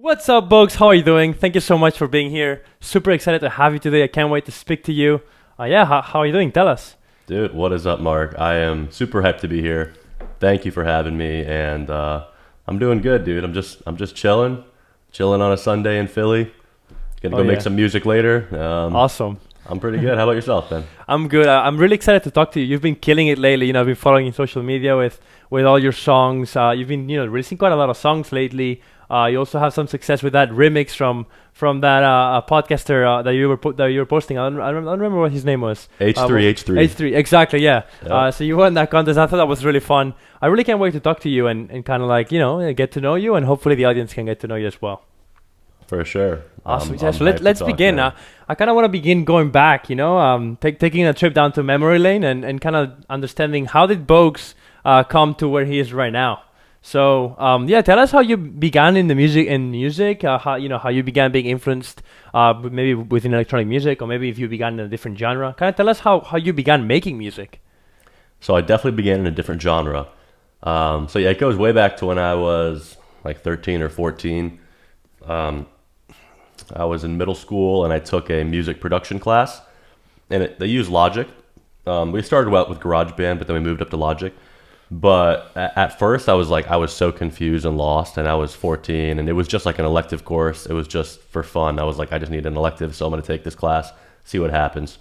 What's up, Boges? How are you doing? Thank you so much for being here. Super excited to have you today. I can't wait to speak to you. How are you doing? Tell us. Dude, what is up, Mark? I am super hyped to be here. Thank you for having me, and I'm doing good, dude. I'm just chilling on a Sunday in Philly. Gonna Oh go make yeah, some music later. awesome. I'm pretty good. How about yourself, Ben? I'm good. I'm really excited to talk to you. You've been killing it lately. I've been following you on social media with all your songs. You've been releasing quite a lot of songs lately. You also have some success with that remix from that podcaster that you were posting. I don't remember what his name was. H3, H3. H3, exactly, yeah. Yep. So you won that contest. I thought that was really fun. I really can't wait to talk to you and kind of like get to know you, and hopefully the audience can get to know you as well. For sure. Awesome. Yeah, I'm so hyped to let's talk, begin. man. I kind of want to begin going back, taking a trip down to memory lane and kind of understanding how did Bogues come to where he is right now. So yeah, tell us how you began in the music, how you began being influenced, maybe within electronic music, or maybe if you began in a different genre. Kind of tell us how you began making music. So I definitely began in a different genre. So yeah, it goes way back to when I was like 13 or 14. I was in middle school and I took a music production class, and they use Logic. We started out with GarageBand, but then we moved up to Logic. But at first, I was so confused and lost, and I was 14, and it was just like an elective course. It was just for fun. I was like, I just need an elective, so I'm going to take this class, see what happens.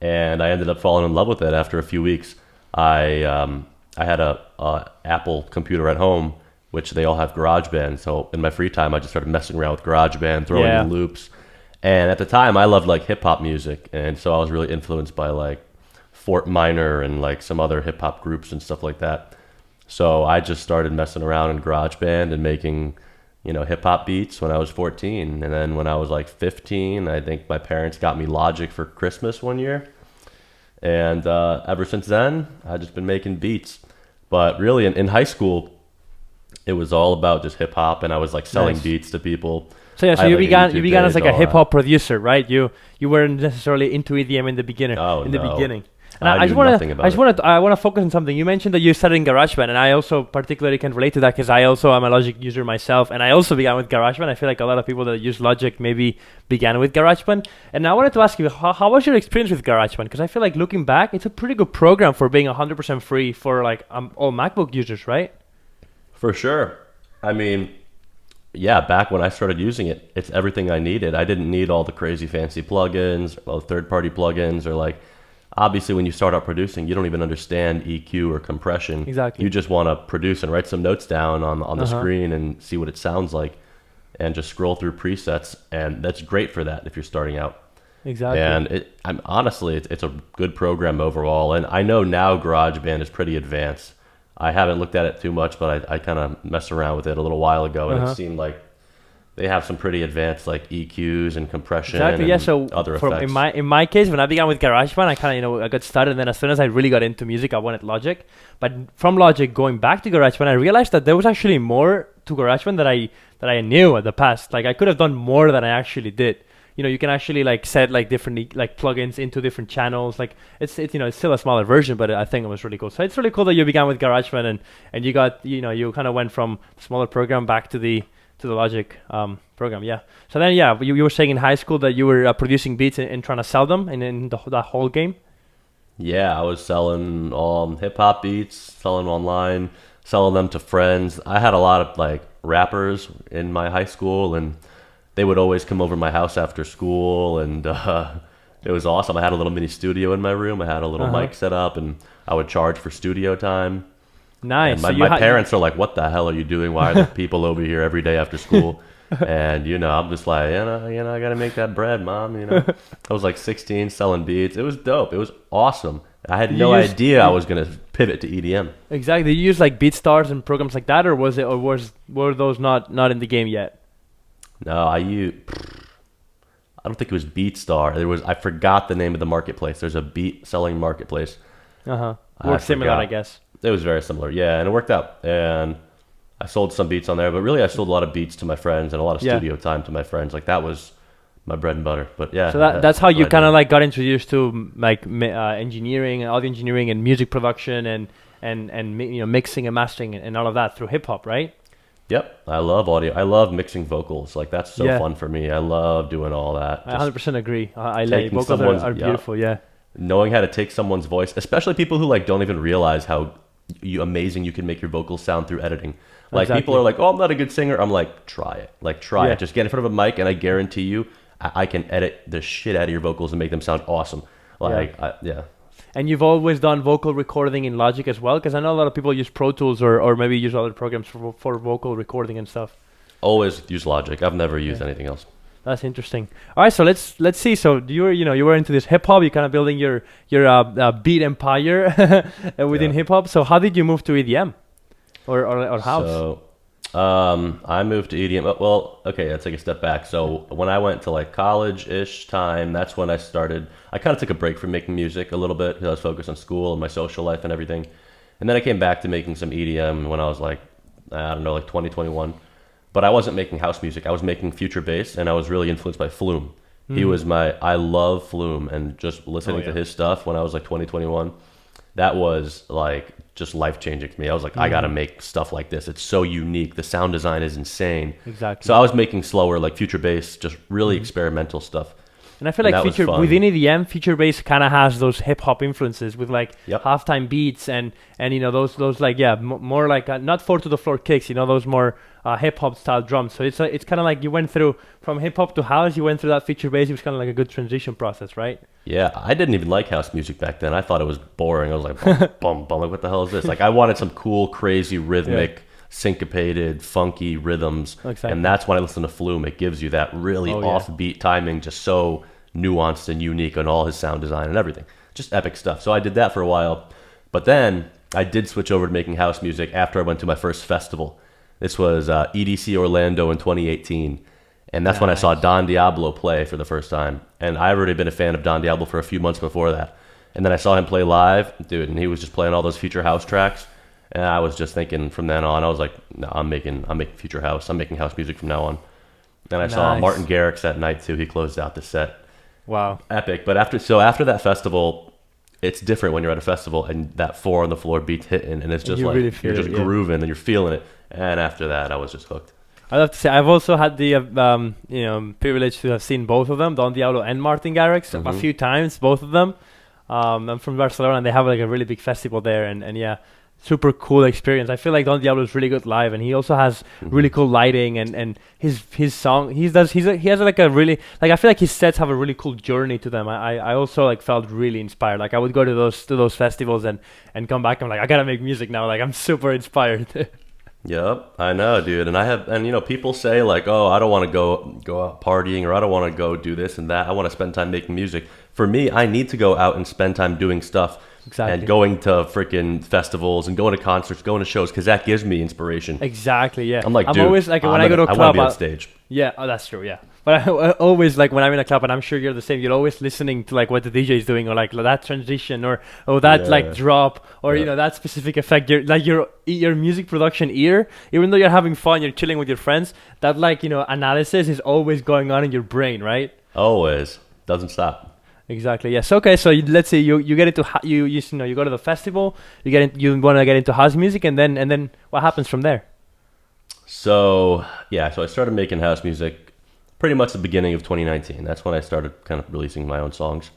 And I ended up falling in love with it after a few weeks. I had a Apple computer at home, which they all have GarageBand. So in my free time, I just started messing around with GarageBand, throwing Yeah. in loops. And at the time, I loved like hip hop music, and so I was really influenced by like Fort Minor and like some other hip hop groups and stuff like that. So I just started messing around in GarageBand and making, hip hop beats when I was 14. And then when I was like 15, I think my parents got me Logic for Christmas one year. And ever since then, I've just been making beats. But really, in high school, it was all about just hip hop, and I was like selling Nice. beats to people. So yeah, so I had, you like, a began YouTube as page, like a all hip that. hop producer, right? You weren't necessarily into EDM in the beginning. Oh, in the no. beginning. And I I just knew want nothing to about I just it. want to I want to focus on something. You mentioned that you started in GarageBand, and I also particularly can relate to that because I also am a Logic user myself, and I also began with GarageBand. I feel like a lot of people that use Logic maybe began with GarageBand. And I wanted to ask you, how was your experience with GarageBand? Because I feel like looking back, it's a pretty good program for being 100% free for like all MacBook users, right? For sure. I mean, yeah, back when I started using it, it's everything I needed. I didn't need all the crazy fancy plugins, all the third-party plugins, or like, obviously when you start out producing, you don't even understand EQ or compression. Exactly. You just want to produce and write some notes down on the Uh-huh. screen and see what it sounds like, and just scroll through presets, and that's great for that if you're starting out. Exactly. And I'm honestly, it's a good program overall. And I know now GarageBand is pretty advanced. I haven't looked at it too much, but I kind of messed around with it a little while ago, and Uh-huh. it seemed like they have some pretty advanced like EQs and compression Exactly. Yeah. and So other from effects. in my case, when I began with GarageBand, I kind of I got started, and then as soon as I really got into music, I wanted Logic. But from Logic going back to GarageBand, I realized that there was actually more to GarageBand that I knew at the past. Like I could have done more than I actually did. You can actually like set like different like plugins into different channels. Like it's still a smaller version, but I think it was really cool. So it's really cool that you began with GarageBand and you got you kind of went from smaller program back to the Logic program. Yeah. So then yeah, you were saying in high school that you were producing beats and trying to sell them in that whole game. Yeah, I was selling hip hop beats, selling online, selling them to friends. I had a lot of like rappers in my high school, and they would always come over to my house after school, and it was awesome. I had a little mini studio in my room. I had a little Uh-huh. mic set up, and I would charge for studio time. Nice. And So my parents are like, "What the hell are you doing? Why are there people over here every day after school?" And I'm just like, I gotta make that bread, mom. I was like 16, selling beats. It was dope. It was awesome. I had You no used- idea I was gonna pivot to EDM. Exactly. You use like BeatStars and programs like that, or were those not in the game yet? No, I don't think it was BeatStar. I forgot the name of the marketplace. There's a beat selling marketplace. Uh huh. I Works similar, forgot. I guess. It was very similar, yeah, and it worked out. And I sold some beats on there, but really I sold a lot of beats to my friends and a lot of Yeah. studio time to my friends. Like that was my bread and butter. But yeah, So that's how what you I kind did. of like got introduced to like engineering and audio engineering and music production and mixing and mastering and all of that through hip hop, right? Yep, I love audio. I love mixing vocals. Like that's so Yeah. fun for me. I love doing all that. I Just 100% agree. I like taking vocals someone's are beautiful. Yeah. knowing how to take someone's voice, especially people who like don't even realize how amazing you can make your vocals sound through editing. Like people Exactly. are like, "Oh, I'm not a good singer." I'm like, "Try it. Like try Yeah. it. Just get in front of a mic, and I guarantee you, I can edit the shit out of your vocals and make them sound awesome." Like, yeah. And you've always done vocal recording in Logic as well, because I know a lot of people use Pro Tools or maybe use other programs for vocal recording and stuff. Always use Logic. I've never used Yeah. anything else. That's interesting. All right, so let's see. So you were into this hip hop. You're kind of building your beat empire within Yeah. hip hop. So how did you move to EDM or house? So, I moved to EDM. Well, okay, let's take a step back. So when I went to like college-ish time, that's when I started. I kind of took a break from making music a little bit because I was focused on school and my social life and everything. And then I came back to making some EDM when I was like, I don't know, like 2021. But I wasn't making house music. I was making future bass, and I was really influenced by Flume. He was I love Flume, and just listening to his stuff when I was like 2021, that was like just life changing to me. I was like, I gotta make stuff like this. It's so unique. The sound design is insane. Exactly. So I was making slower, like future bass, just really experimental stuff. And I feel And like that was feature fun. within EDM, feature bass kind of has those hip hop influences with like Yep. halftime beats and those like more like not four to the floor kicks, those more hip hop style drums. So it's kind of like you went through from hip hop to house. You went through that feature bass. It was kind of like a good transition process, right? Yeah, I didn't even like house music back then. I thought it was boring. I was like, bum, bum, bum. Like, what the hell is this? Like, I wanted some cool, crazy, rhythmic, syncopated, funky rhythms. Exactly. And that's when I listen to Flume. It gives you that really offbeat timing, just so nuanced and unique on all his sound design and everything. Just epic stuff. So I did that for a while. But then I did switch over to making house music after I went to my first festival. This was EDC Orlando in 2018. And that's when I saw Don Diablo play for the first time. And I've already been a fan of Don Diablo for a few months before that. And then I saw him play live, dude, and he was just playing all those future house tracks. And I was just thinking from then on, I was like, no, I'm making future house. I'm making house music from now on. And I saw Nice. Martin Garrix that night too. He closed out the set. Wow. Epic. But after that festival, it's different when you're at a festival and that four on the floor beat's hitting, and it's just You like really feel you're just it, yeah. grooving and you're feeling it. And after that, I was just hooked. I have to say, I've also had the privilege to have seen both of them, Don Diablo and Martin Garrix, a few times, both of them. I'm from Barcelona, and they have like a really big festival there, and yeah, super cool experience. I feel like Don Diablo is really good live, and he also has really cool lighting, and his song he has like a really like I feel like his sets have a really cool journey to them. I also like felt really inspired. Like I would go to those festivals and come back. I'm like, I gotta make music now. Like I'm super inspired. Yep, I know, dude. And people say like, oh, I don't want to go out partying, or I don't want to go do this and that. I want to spend time making music. For me, I need to go out and spend time doing stuff. Exactly. And going to freaking festivals and going to concerts, going to shows, because that gives me inspiration. Exactly. Yeah. I'm like, dude, always like when I go to a I want club. to be on stage. Yeah, oh, that's true. Yeah, but I always like when I'm in a club, and I'm sure you're the same. You're always listening to like what the DJ is doing, or like that transition, or that like drop, or that specific effect. Your music production ear, even though you're having fun, you're chilling with your friends. That like analysis is always going on in your brain, right? Always doesn't stop. Exactly. Yes. Okay. So let's say you get into you go to the festival. You want to get into house music, and then what happens from there? So I started making house music pretty much the beginning of 2019. That's when I started kind of releasing my own songs.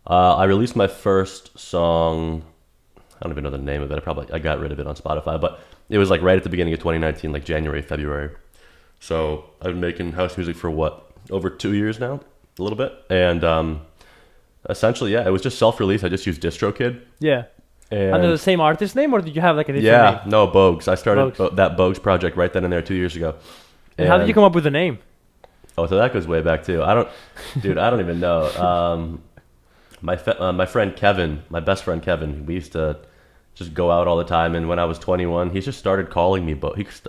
I released my first song. I don't even know the name of it. I got rid of it on Spotify, but it was like right at the beginning of 2019, like January, February. So I've been making house music for over 2 years now, a little bit, and essentially, it was just self-release. I just used DistroKid. Yeah. And Under the same artist name, or did you have like a different name? no, Boges. I started Boges. that Boges project right then and there 2 years ago. And how did you come up with the name? Oh, so that goes way back too. I don't even know. My friend Kevin, my best friend Kevin, we used to just go out all the time. And when I was 21, he just started calling me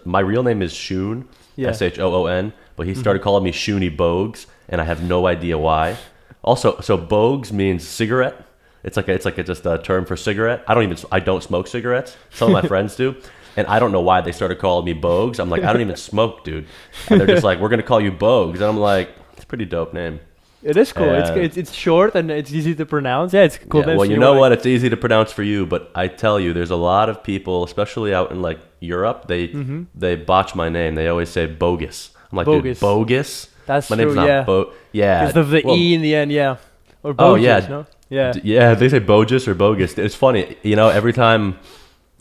my real name is Shoon, Shoon, but he started calling me Shoony Boges, and I have no idea why. Also, so Boges means cigarette. It's like just a term for cigarette. I don't smoke cigarettes. Some of my friends do. And I don't know why they started calling me Boges. I'm like, I don't even smoke, dude. And they're just like, we're going to call you Boges. And I'm like, it's a pretty dope name. It is cool. And It's short and it's easy to pronounce. Yeah, it's cool. yeah, name, well, so you you know wanna- what? It's easy to pronounce for you, but I tell you, there's a lot of people, especially out in like Europe, they botch my name. They always say Boges. I'm like, Boges. dude, Boges? That's My true. name's not Yeah, Yeah. because of the Well, e in the end. Yeah, or Oh, Boges, yeah. no? Yeah. Yeah, they say Boges or Bogus. It's funny, every time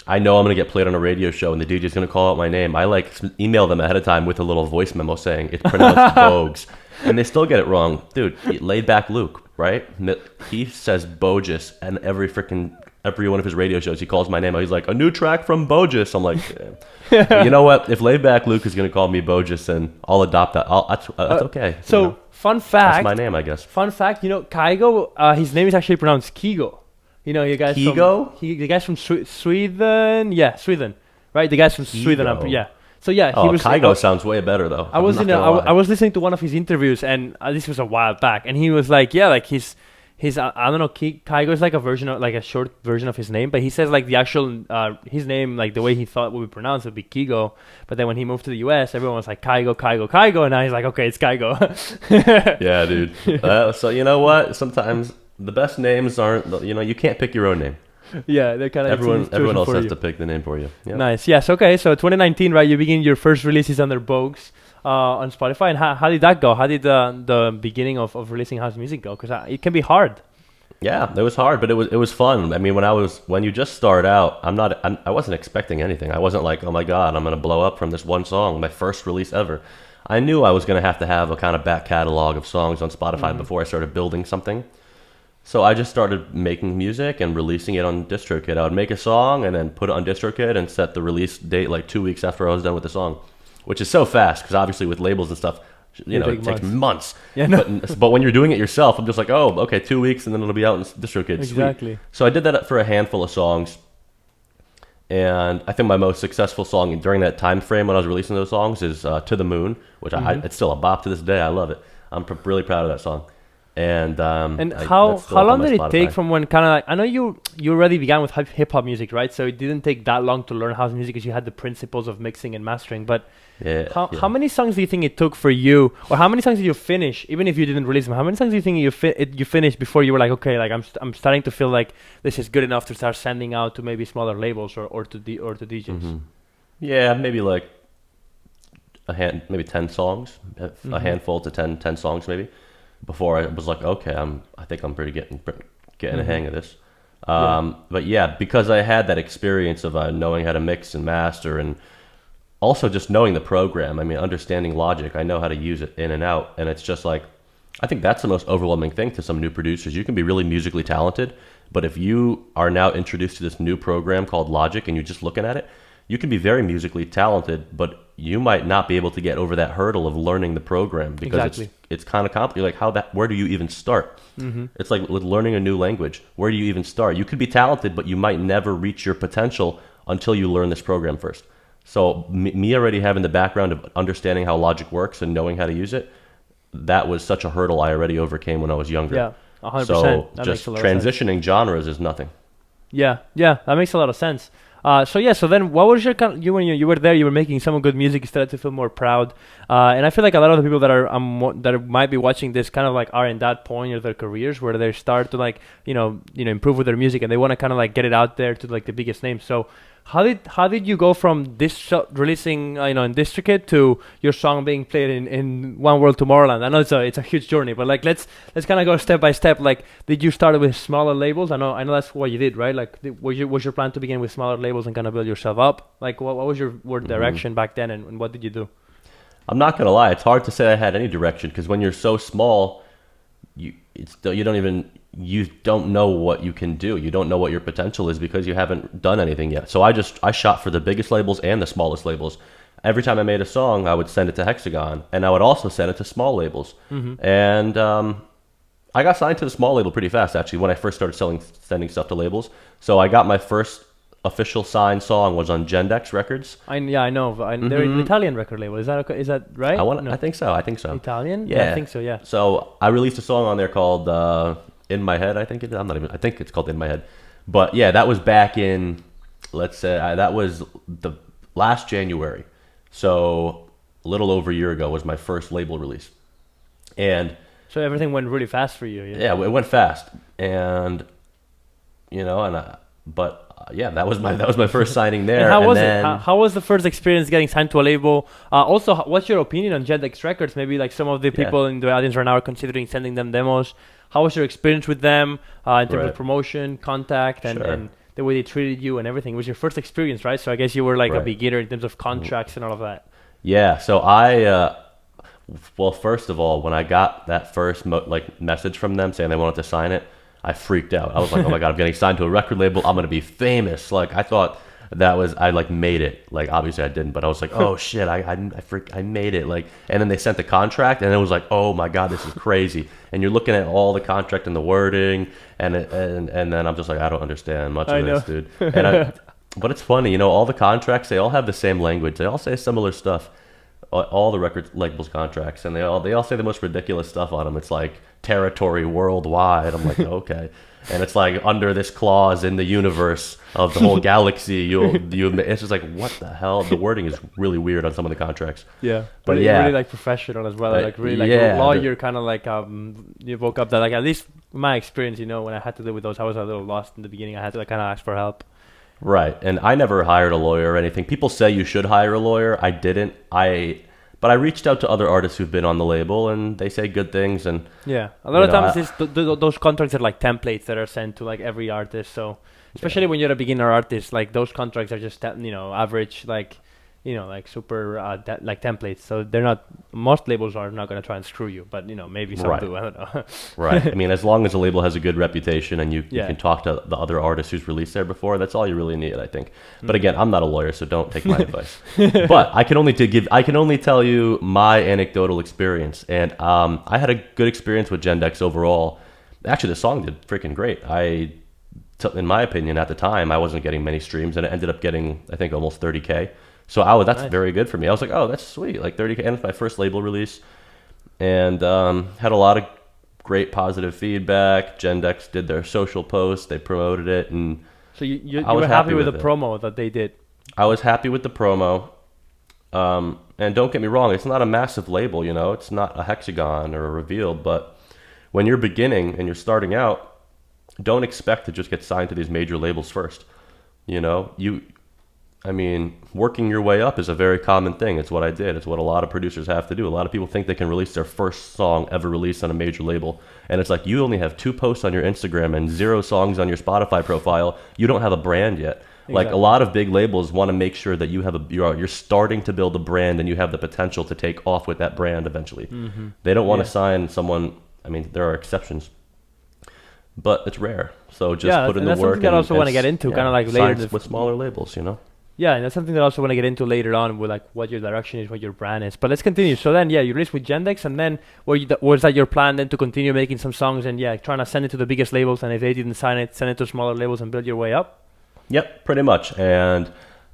I know I'm gonna get played on a radio show and the DJ's gonna call out my name, I like email them ahead of time with a little voice memo saying it's pronounced Bogues, and they still get it wrong, dude. Laid back Luke, right? He says Bogus, and every one of his radio shows he calls my name. He's like, a new track from Bogus. I'm like, but you know what? If laid back Luke is gonna call me Bogus, then I'll adopt that. That's okay. So fun fact. that's my name, I guess. Fun fact. Kygo. His name is actually pronounced Kigo. You guys. Kigo? The guys from Sweden. Yeah, Sweden. Right. The guys from Sweden. Kigo. Yeah. So yeah, Oh, he was. Kygo sounds way better though. I was I'm not gonna lie. I was listening to one of his interviews, and this was a while back, and he was like, yeah, like his I don't know, Kygo is like a version of like a short version of his name, but he says like the actual his name, like the way he thought would be pronounced would be Kigo, but then when he moved to the US, everyone was like Kygo, and now he's like, okay, it's Kygo. Yeah, dude. So you know what? Sometimes the best names aren't. You can't pick your own name. Yeah, they're kind of Everyone else has to pick the name for you. Yeah. Nice. Yes. Okay. So 2019, right? You begin your first releases under Boges on Spotify, and how did that go? How did the beginning of releasing house music go? Because it can be hard. Yeah, it was hard, but it was fun. I mean, when you just start out, I wasn't expecting anything. I wasn't like, oh my god, I'm gonna blow up from this one song, my first release ever. I knew I was gonna have to have a kind of back catalog of songs on Spotify before I started building something. So I just started making music and releasing it on DistroKid. I would make a song and then put it on DistroKid and set the release date like 2 weeks after I was done with the song, which is so fast because obviously with labels and stuff, it takes months. Yeah, no. But when you're doing it yourself, I'm just like, oh, okay, 2 weeks and then it'll be out in DistroKid. Exactly. Sweet. So I did that for a handful of songs, and I think my most successful song during that time frame when I was releasing those songs is "To the Moon," which it's still a bop to this day. I love it. I'm really proud of that song. And how long did it take from when kind of like, I know you already began with hip hop music, right? So it didn't take that long to learn house music because you had the principles of mixing and mastering. But how many songs do you think it took for you, or how many songs did you finish, even if you didn't release them? How many songs do you think you finished before you were like, okay, like I'm starting to feel like this is good enough to start sending out to maybe smaller labels or to DJs? Mm-hmm. Yeah, maybe like maybe 10 songs, a handful to 10 songs maybe. Before I was like, okay, I think I'm pretty getting a hang of this. But yeah, because I had that experience of knowing how to mix and master, and also just knowing the program. I mean, understanding Logic, I know how to use it in and out, and it's just like, I think that's the most overwhelming thing to some new producers. You can be really musically talented, but if you are now introduced to this new program called Logic and you're just looking at it, you can be very musically talented, but you might not be able to get over that hurdle of learning the program because it's kind of complicated. Like where do you even start? Mm-hmm. It's like with learning a new language. Where do you even start? You could be talented, but you might never reach your potential until you learn this program first. So me already having the background of understanding how Logic works and knowing how to use it, that was such a hurdle I already overcame when I was younger. Yeah, 100%. So that just makes a lot of sense. transitioning genres is nothing. Yeah, that makes a lot of sense. So then what was your when you were there, you were making some good music, you started to feel more proud, and I feel like a lot of the people that are that might be watching this kind of like are in that point of their careers where they start to like improve with their music and they want to kind of like get it out there to like the biggest names. So how did you go from this releasing in DistroKid to your song being played in One World Tomorrowland? I know it's a huge journey, but like let's kind of go step by step. Like, did you start with smaller labels? I know that's what you did, right? Like, was your plan to begin with smaller labels and kind of build yourself up? Like, what was your direction back then, and what did you do? I'm not gonna lie, it's hard to say I had any direction because when you're so small, you don't know what you can do. You don't know what your potential is because you haven't done anything yet. So I shot for the biggest labels and the smallest labels. Every time I made a song, I would send it to Hexagon, and I would also send it to small labels. Mm-hmm. And I got signed to the small label pretty fast, actually, when I first started sending stuff to labels. So I got my first official signed song was on Gendex Records. I know. They're an Italian record label. Is that right? I think so. Italian? Yeah. I think so, yeah. So I released a song on there called In My Head, I think it is. I think it's called In My Head. But yeah, that was back in, let's say, that was the last January. So a little over a year ago was my first label release. And So everything went really fast for you. Yeah, it went fast, and you know, yeah, that was my first signing there. And how was then, it? How was the first experience getting signed to a label? Also, what's your opinion on Gendex Records? Maybe like some of the people in the audience right now are considering sending them demos. How was your experience with them in terms of promotion, contact, and the way they treated you and everything? It was your first experience, right? So I guess you were like a beginner in terms of contracts and all of that. Yeah. So well, first of all, when I got that first message from them saying they wanted to sign it, I freaked out. I was like, oh my God, I'm getting signed to a record label. I'm going to be famous. Like, I thought I like made it. Like, obviously I didn't, but I was like, oh shit, I made it. Like, and then they sent the contract and it was like, oh my God, this is crazy. And you're looking at all the contract and the wording and then I'm just like, I don't understand much of this, dude. But it's funny, you know, all the contracts, they all have the same language. They all say similar stuff. All the record labels contracts, and they all say the most ridiculous stuff on them. It's like territory worldwide. I'm like, okay, and it's like under this clause in the universe of the whole galaxy. It's just like, what the hell? The wording is really weird on some of the contracts. Yeah, but really like professional as well. Like really like lawyer kind of like you woke up that like at least my experience, you know, when I had to deal with those, I was a little lost in the beginning. I had to like kind of ask for help. Right, and I never hired a lawyer or anything. People say you should hire a lawyer. I didn't. But I reached out to other artists who've been on the label, and they say good things. And yeah, a lot of times those contracts are like templates that are sent to like every artist. So especially when you're a beginner artist, like those contracts are just average, like like super like templates. So they're not. Most labels are not going to try and screw you, but maybe some do. I don't know. Right. I mean, as long as a label has a good reputation and you can talk to the other artists who's released there before, that's all you really need, I think. But again, I'm not a lawyer, so don't take my advice. But I can only tell you my anecdotal experience, and I had a good experience with Gendex overall. Actually, the song did freaking great. In my opinion, at the time, I wasn't getting many streams, and it ended up getting, I think, almost 30K. So that's very good for me. I was like, oh, that's sweet. Like 30K, and it's my first label release. And had a lot of great positive feedback. Gendex did their social posts. They promoted it. And so you were happy with the promo that they did? I was happy with the promo. And don't get me wrong, it's not a massive label, It's not a Hexagon or a Reveal. But when you're beginning and you're starting out, don't expect to just get signed to these major labels first. Working your way up is a very common thing. It's what I did. It's what a lot of producers have to do. A lot of people think they can release their first song ever released on a major label. And it's like, you only have 2 posts on your Instagram and 0 songs on your Spotify profile. You don't have a brand yet. Exactly. Like a lot of big labels want to make sure that you're starting to build a brand and you have the potential to take off with that brand eventually. Mm-hmm. They don't want to sign someone. There are exceptions, but it's rare. So just put in the work. That's something that I also want to get into, kind of like later with smaller labels, Yeah, and that's something that I also want to get into later on with like what your direction is, what your brand is. But let's continue. So then, you released with Gendex, and then was that your plan then to continue making some songs and trying to send it to the biggest labels, and if they didn't sign it, send it to smaller labels and build your way up? Yep, pretty much. And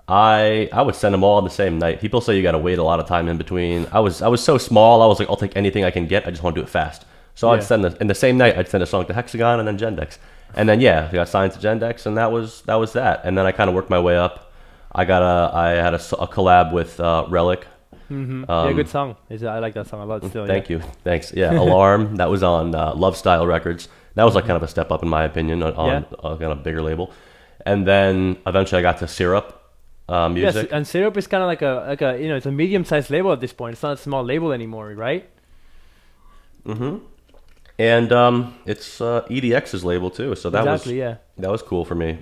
I would send them all on the same night. People say you got to wait a lot of time in between. I was so small. I was like, I'll take anything I can get. I just want to do it fast. So I'd send in the same night. I'd send a song to Hexagon and then Gendex, and then I got signed to Gendex, and that was that. And then I kind of worked my way up. I had a collab with Relic. Mm-hmm. Good song. I like that song a lot still. Thank you. Thanks. Yeah, Alarm. That was on Love Style Records. That was like kind of a step up in my opinion on kind of bigger label. And then eventually I got to Syrup Music. Yes, and Syrup is kind of like a it's a medium-sized label at this point. It's not a small label anymore, right? Mm-hmm. And it's EDX's label too. So that was cool for me.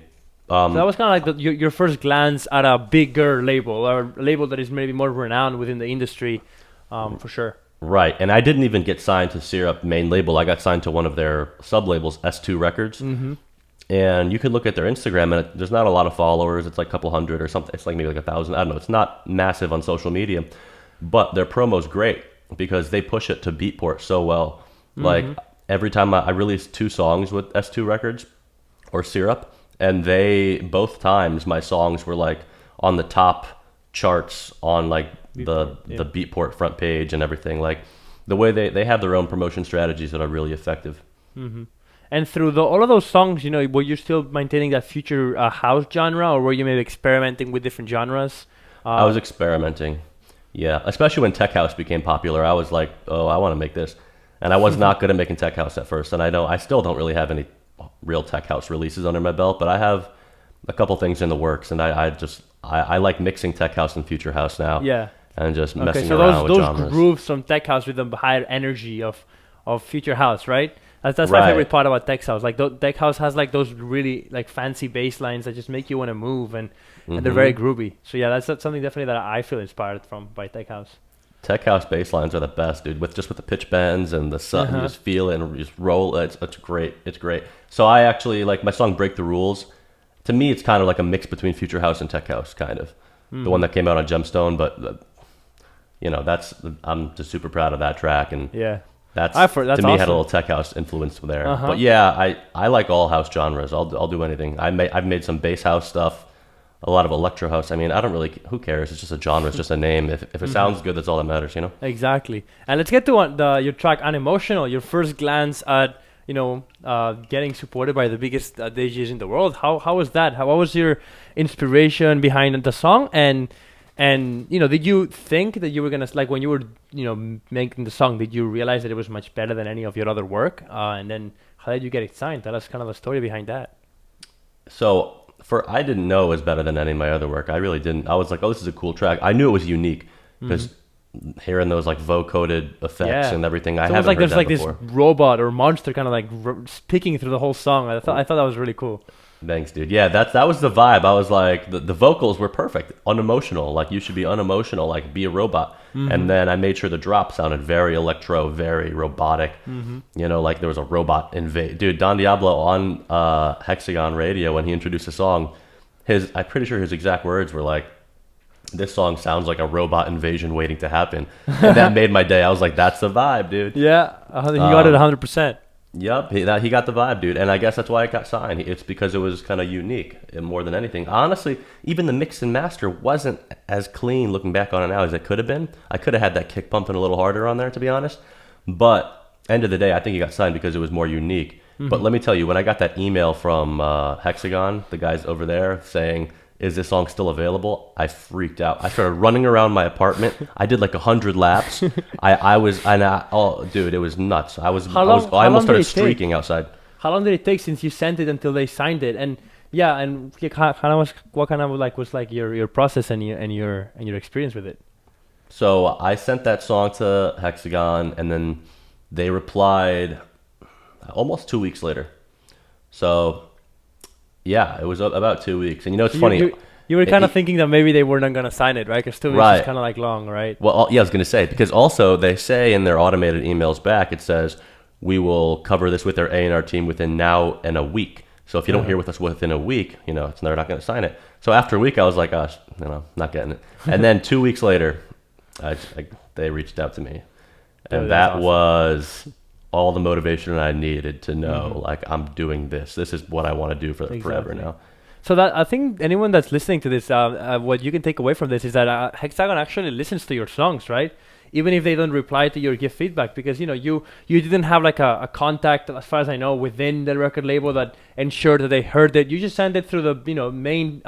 So that was kind of like your first glance at a bigger label, or a label that is maybe more renowned within the industry, for sure. Right, and I didn't even get signed to Syrup main label. I got signed to one of their sub-labels, S2 Records. Mm-hmm. And you could look at their Instagram, and there's not a lot of followers. It's like a couple hundred or something. It's like maybe like 1,000. I don't know. It's not massive on social media, but their promo's great because they push it to Beatport so well. Mm-hmm. Like every time I released 2 songs with S2 Records or Syrup, and both times my songs were like on the top charts on like the Beatport front page and everything. Like the way they have their own promotion strategies that are really effective. Mm-hmm. And through all of those songs, were you still maintaining that future house genre, or were you maybe experimenting with different genres? I was experimenting, yeah. Especially when tech house became popular, I was like, oh, I want to make this. And I was not good at making tech house at first, and I still don't really have any real tech house releases under my belt, but I have a couple things in the works, and I like mixing tech house and future house now. Yeah. And just Okay, messing so around with those genres. grooves from tech house with the higher energy of future house, right? That's my Right. favorite part about tech house. Like tech house has like those really like fancy bass lines that just make you want to move, and they're very groovy. So yeah, that's something definitely that I feel inspired from by tech house. Tech house bass lines are the best, dude. With the pitch bends and the you just feel it and just roll. It's great. It's great. So I actually like my song "Break the Rules." To me, it's kind of like a mix between future house and tech house, kind of. The one that came out on Gemstone, but I'm just super proud of that track, and Yeah. that's that's to me awesome. had a little tech house influence there. But yeah, I like all house genres. I'll do anything. I've made some bass house stuff, a lot of electro house. I mean, I don't really, who cares? It's just a genre. It's just a name. If it sounds good, that's all that matters, you know? Exactly. And let's get to your track Unemotional, your first glance at, getting supported by the biggest DJs in the world. How was that? What was your inspiration behind the song? And did you think that you were going to, like when you were, making the song, did you realize that it was much better than any of your other work? And then how did you get it signed? Tell us kind of the story behind that. So I didn't know it was better than any of my other work. I really didn't. I was like, oh, this is a cool track. I knew it was unique because hearing those like vocoded effects and everything, I haven't heard that before. This robot or monster kind of like speaking through the whole song. I thought that was really cool. Thanks, dude. Yeah, that was the vibe. I was like, the vocals were perfect, unemotional. Like you should be unemotional, like be a robot. And then I made sure the drop sounded very electro, very robotic. Like there was a robot invade. Dude, Don Diablo on Hexagon radio when he introduced the song, I'm pretty sure his exact words were like, "This song sounds like a robot invasion waiting to happen," and that made my day. I was like, "That's the vibe, dude." Yeah, he got it 100%. Yep, he got the vibe, dude, and I guess that's why it got signed. It's because it was kind of unique, and more than anything. Honestly, even the mix and master wasn't as clean looking back on it now as it could have been. I could have had that kick pumping a little harder on there, to be honest. But end of the day, I think he got signed because it was more unique. But let me tell you, when I got that email from Hexagon, the guys over there saying, "Is this song still available?" I freaked out. I started running around my apartment. I did like 100 laps. Dude, it was nuts. I almost started streaking outside. How long did it take since you sent it until they signed it? And yeah, and what kind of like was like your process and your experience with it? So I sent that song to Hexagon, and then they replied almost 2 weeks later. So yeah, it was about 2 weeks. And it's funny. You were kind of thinking that maybe they were not going to sign it, right? Because 2 weeks is kind of like long, right? Well, yeah, I was going to say, because also they say in their automated emails back, it says, "We will cover this with our A&R team within now and a week. So if you don't hear with us within a week, they're not going to sign it." So after a week, I was like, "Gosh, not getting it." And then 2 weeks later, they reached out to me. And that awesome. Was all the motivation I needed to know, like, I'm doing this. This is what I want to do forever now. So that I think anyone that's listening to this, what you can take away from this is that Hexagon actually listens to your songs, right? Even if they don't reply to your give feedback, because you didn't have like a contact, as far as I know, within the record label that ensured that they heard it. You just sent it through the main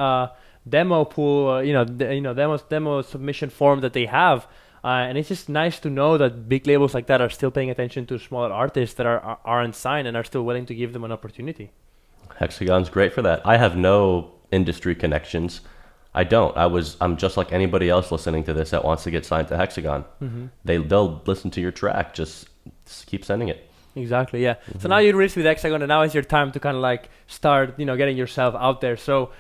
demo pool, demo submission form that they have. And it's just nice to know that big labels like that are still paying attention to smaller artists that aren't signed and are still willing to give them an opportunity. Hexagon's great for that. I have no industry connections. I don't. I'm just like anybody else listening to this that wants to get signed to Hexagon. They'll listen to your track. Just keep sending it. Exactly, yeah. So now you're released with Hexagon, and now it's your time to kind of like start, getting yourself out there. So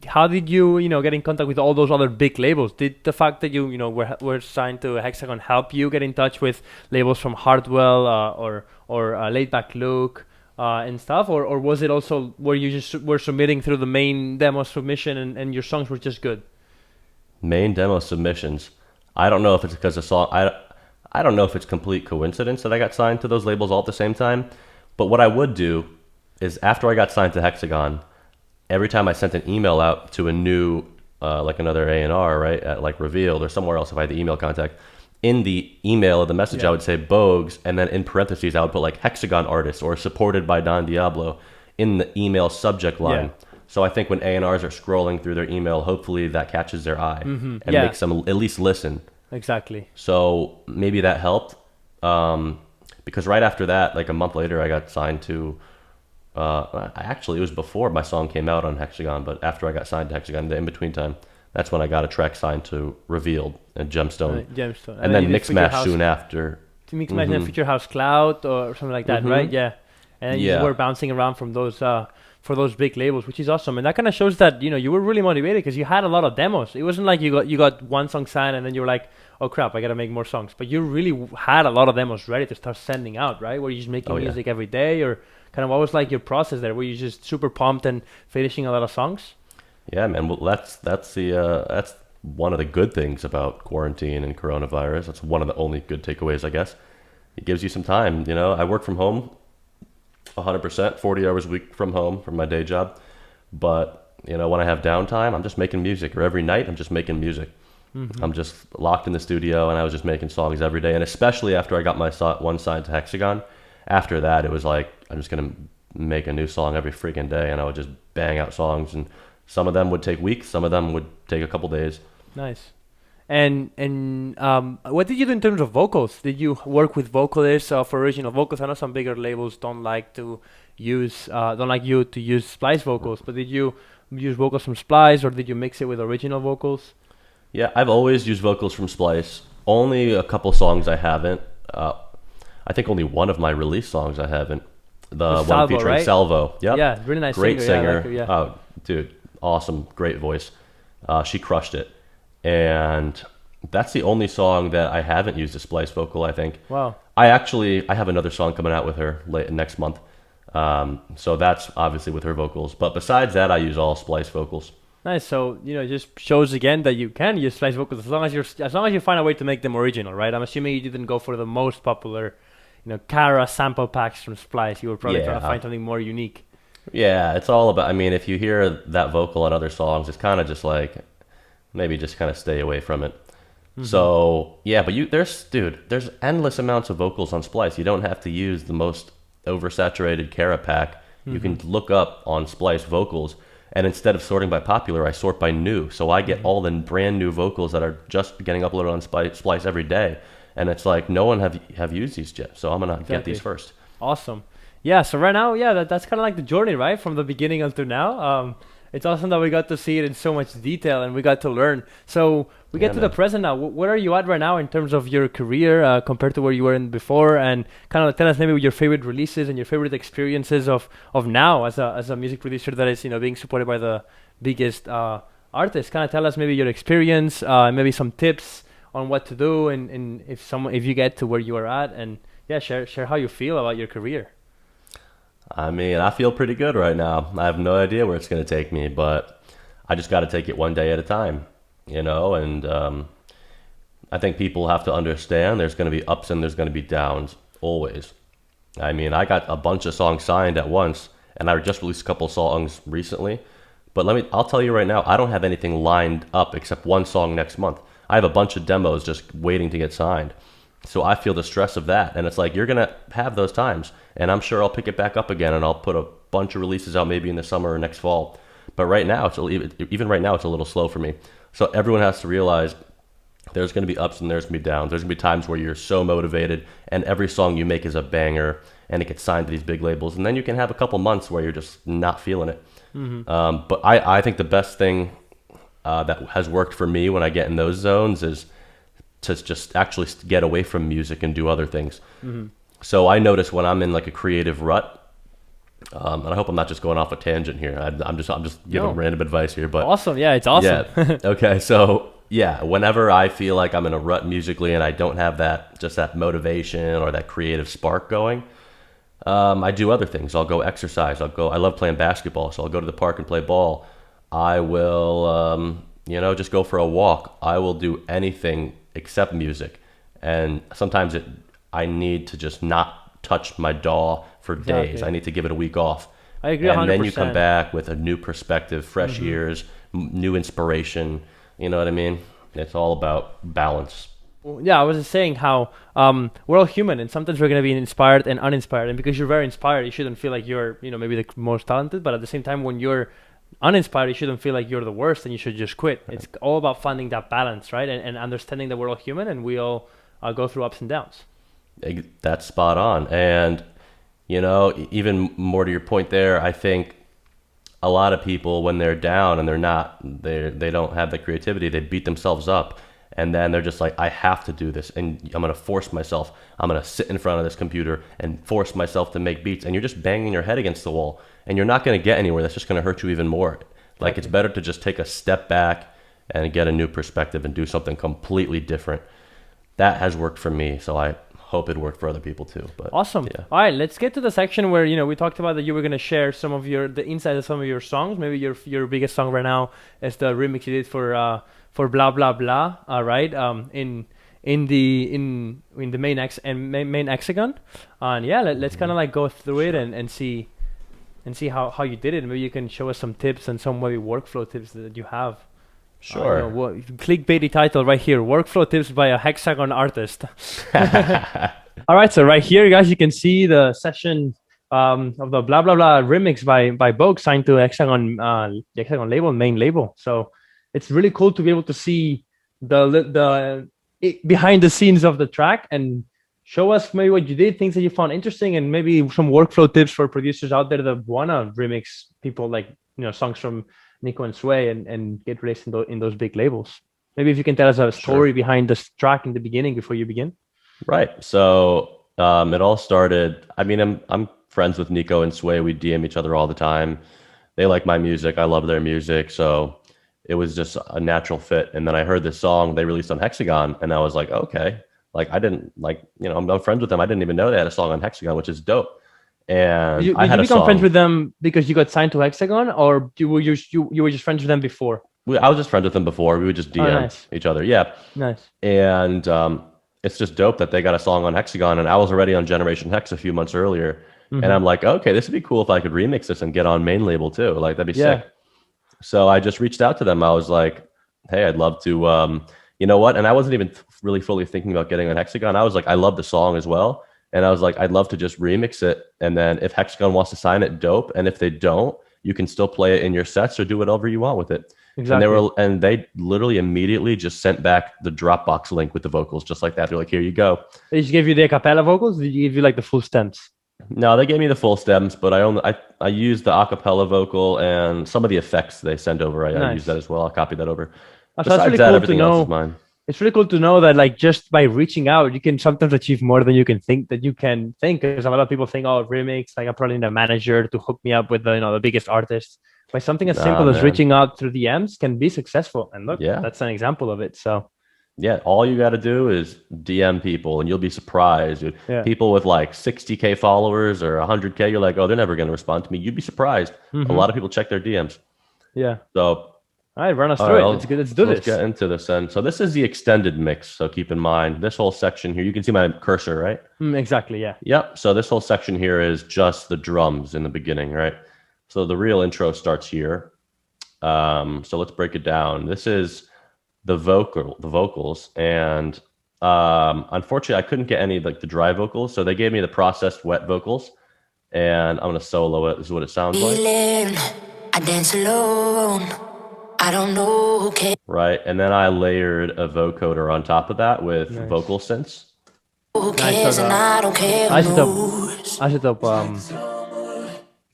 how did you, get in contact with all those other big labels? Did the fact that you, were signed to Hexagon help you get in touch with labels from Hardwell or Laid Back Luke and stuff, or was it also where you just were submitting through the main demo submission and your songs were just good? Main demo submissions. I don't know if it's because the song. I don't know if it's complete coincidence that I got signed to those labels all at the same time, but what I would do is after I got signed to Hexagon, every time I sent an email out to a new, like another A&R, right, at like Revealed or somewhere else if I had the email contact, in the email of the message I would say Boges, and then in parentheses I would put like Hexagon artist or supported by Don Diablo in the email subject line. So I think when A&Rs are scrolling through their email, hopefully that catches their eye and makes them at least listen. Exactly. So maybe that helped. because right after that, like a month later, I got signed to. Actually, it was before my song came out on Hexagon, but after I got signed to Hexagon, the in between time, that's when I got a track signed to Revealed and Gemstone, Gemstone, and then you did Future Mixmash soon after. to Mixmash and Future House Cloud or something like that, right? Yeah, and you Yeah. were bouncing around from those for those big labels, which is awesome, and that kind of shows that you were really motivated because you had a lot of demos. It wasn't like you got one song signed and then you were like, oh crap, I gotta make more songs. But you really had a lot of demos ready to start sending out, right? Were you just making Oh, yeah. music every day, or kind of what was like your process there? Were you just super pumped and finishing a lot of songs? Yeah, man. Well, that's one of the good things about quarantine and coronavirus. That's one of the only good takeaways, I guess. It gives you some time. I work from home 100%, 40 hours a week from home from my day job. But, when I have downtime, I'm just making music. Or every night, I'm just making music. I'm just locked in the studio, and I was just making songs every day. And especially after I got my one signed to Hexagon, after that, it was like, I'm just going to make a new song every freaking day. And I would just bang out songs. And some of them would take weeks. Some of them would take a couple days. Nice. And what did you do in terms of vocals? Did you work with vocalists for original vocals? I know some bigger labels don't like you to use Splice vocals, but did you use vocals from Splice, or did you mix it with original vocals? Yeah, I've always used vocals from Splice. Only a couple songs I haven't. I think only one of my release songs I haven't. The one Salvo, featuring right? Salvo. Yep. Yeah, really nice Great singer. singer. Yeah, I like her, yeah. Oh, dude, awesome, great voice. She crushed it. And that's the only song that I haven't used a Splice vocal, I think. Wow. I have another song coming out with her next month. So that's obviously with her vocals. But besides that, I use all Splice vocals. Nice. So it just shows again that you can use Splice vocals as long as you find a way to make them original, right? I'm assuming you didn't go for the most popular, Cara sample packs from Splice. You were probably trying to find something more unique. Yeah, it's all about. I mean, if you hear that vocal on other songs, it's kind of just like maybe just kind of stay away from it. So yeah, but there's endless amounts of vocals on Splice. You don't have to use the most oversaturated Cara pack. You can look up on Splice vocals, and instead of sorting by popular, I sort by new. So I get all the brand new vocals that are just getting uploaded on Splice every day, and it's like no one have used these yet. So I'm gonna get these first. Awesome. Yeah. So right now, that's kind of like the journey, right, from the beginning until now. It's awesome that we got to see it in so much detail and we got to learn. So we get to the present now. Where are you at right now in terms of your career compared to where you were in before? And kind of tell us maybe your favorite releases and your favorite experiences of now as a music producer that is being supported by the biggest artists. Kind of tell us maybe your experience, maybe some tips on what to do, and if you get to where you are at, and share how you feel about your career. I mean, I feel pretty good right now. I have no idea where it's going to take me, but I just got to take it one day at a time, and I think people have to understand there's going to be ups and there's going to be downs, always. I mean, I got a bunch of songs signed at once, and I just released a couple songs recently, but I'll tell you right now, I don't have anything lined up except one song next month. I have a bunch of demos just waiting to get signed. So I feel the stress of that, and it's like you're gonna have those times, and I'm sure I'll pick it back up again, and I'll put a bunch of releases out maybe in the summer or next fall. But right now, even right now, it's a little slow for me. So everyone has to realize there's gonna be ups and there's gonna be downs. There's gonna be times where you're so motivated, and every song you make is a banger, and it gets signed to these big labels, and then you can have a couple months where you're just not feeling it. But I think the best thing that has worked for me when I get in those zones is to just actually get away from music and do other things. So I notice when I'm in like a creative rut, and I hope I'm not just going off a tangent here. I'm just giving random advice here, but awesome. Yeah, it's awesome. Yeah. Okay. So yeah, whenever I feel like I'm in a rut musically and I don't have that motivation or that creative spark going, I do other things. I'll go exercise. I love playing basketball, so I'll go to the park and play ball. I will, just go for a walk. I will do anything except music, and sometimes I need to just not touch my DAW for days. I need to give it a week off. I agree. And 100%. then you come back with a new perspective, fresh ears, new inspiration. You know what I mean? It's all about balance. Yeah, I was just saying how we're all human, and sometimes we're going to be inspired and uninspired, and because you're very inspired, you shouldn't feel like you're maybe the most talented, but at the same time, when you're uninspired, you shouldn't feel like you're the worst and you should just quit. It's all about finding that balance, right? And understanding that we're all human and we all go through ups and downs. That's spot on. And, even more to your point there, I think a lot of people, when they're down and they don't have the creativity, they beat themselves up. And then they're just like, I have to do this. And I'm going to force myself. I'm going to sit in front of this computer and force myself to make beats. And you're just banging your head against the wall. And you're not going to get anywhere. That's just going to hurt you even more. Like, it's better to just take a step back and get a new perspective and do something completely different. That has worked for me. So I hope it worked for other people too. But awesome. Yeah. All right, let's get to the section where we talked about that you were gonna share some of the insights of some of your songs. Maybe your biggest song right now is the remix you did for blah blah blah. All right, in the main Hexagon, and yeah, let's kind of like go through it and see how you did it. Maybe you can show us some tips and some maybe workflow tips that you have. Sure. Clickbaity title right here: workflow tips by a Hexagon artist. All right, so right here, guys, you can see the session of the blah blah blah remix by Boges, signed to Hexagon, the Hexagon label, main label. So it's really cool to be able to see the behind the scenes of the track and show us maybe what you did, things that you found interesting, and maybe some workflow tips for producers out there that wanna remix people like songs from Nico and Sway and get released in those big labels. Maybe if you can tell us a story behind this track in the beginning before you begin. Right. So it all started. I mean, I'm friends with Nico and Sway. We DM each other all the time. They like my music. I love their music. So it was just a natural fit. And then I heard this song they released on Hexagon, and I was like, okay. Like, I didn't I'm friends with them. I didn't even know they had a song on Hexagon, which is dope. And did you become friends with them because you got signed to Hexagon, or you were just friends with them before? I was just friends with them before. We would just DM each other. Yeah. Nice. And it's just dope that they got a song on Hexagon, and I was already on Generation Hex a few months earlier. And I'm like, okay, this would be cool if I could remix this and get on main label too. Like, that'd be sick. So I just reached out to them. I was like, hey, I'd love to, you know what? And I wasn't even really fully thinking about getting on Hexagon. I was like, I love the song as well. And I was like, I'd love to just remix it. And then if Hexagon wants to sign it, dope. And if they don't, you can still play it in your sets or do whatever you want with it. Exactly. And they literally immediately just sent back the Dropbox link with the vocals, just like that. They're like, here you go. They just gave you the a cappella vocals? Did you give you like the full stems? No, they gave me the full stems, but I used the a cappella vocal and some of the effects they send over. I use that as well. I'll copy that over. That's really cool to know. It's really cool to know that, like, just by reaching out, you can sometimes achieve more than you can think because a lot of people think, oh, remix, like, I probably need a manager to hook me up with the biggest artists. By something as simple as reaching out through DMs can be successful. And look, that's an example of it. So yeah, all you got to do is DM people and you'll be surprised, dude. Yeah. People with like 60K followers or 100K, you're like, oh, they're never going to respond to me. You'd be surprised. A lot of people check their DMs. Yeah. So all right, run us through it. Let's do this. Let's get into this. And so this is the extended mix. So keep in mind, this whole section here, you can see my cursor, right? Exactly, yeah. Yep. So this whole section here is just the drums in the beginning, right? So the real intro starts here. So let's break it down. This is the vocals. And unfortunately, I couldn't get any of like the dry vocals. So they gave me the processed wet vocals. And I'm going to solo it. This is what it sounds like. I dance alone. I don't know who can. Right, and then I layered a vocoder on top of that with vocal synths. Who cares and I don't care. Isotope.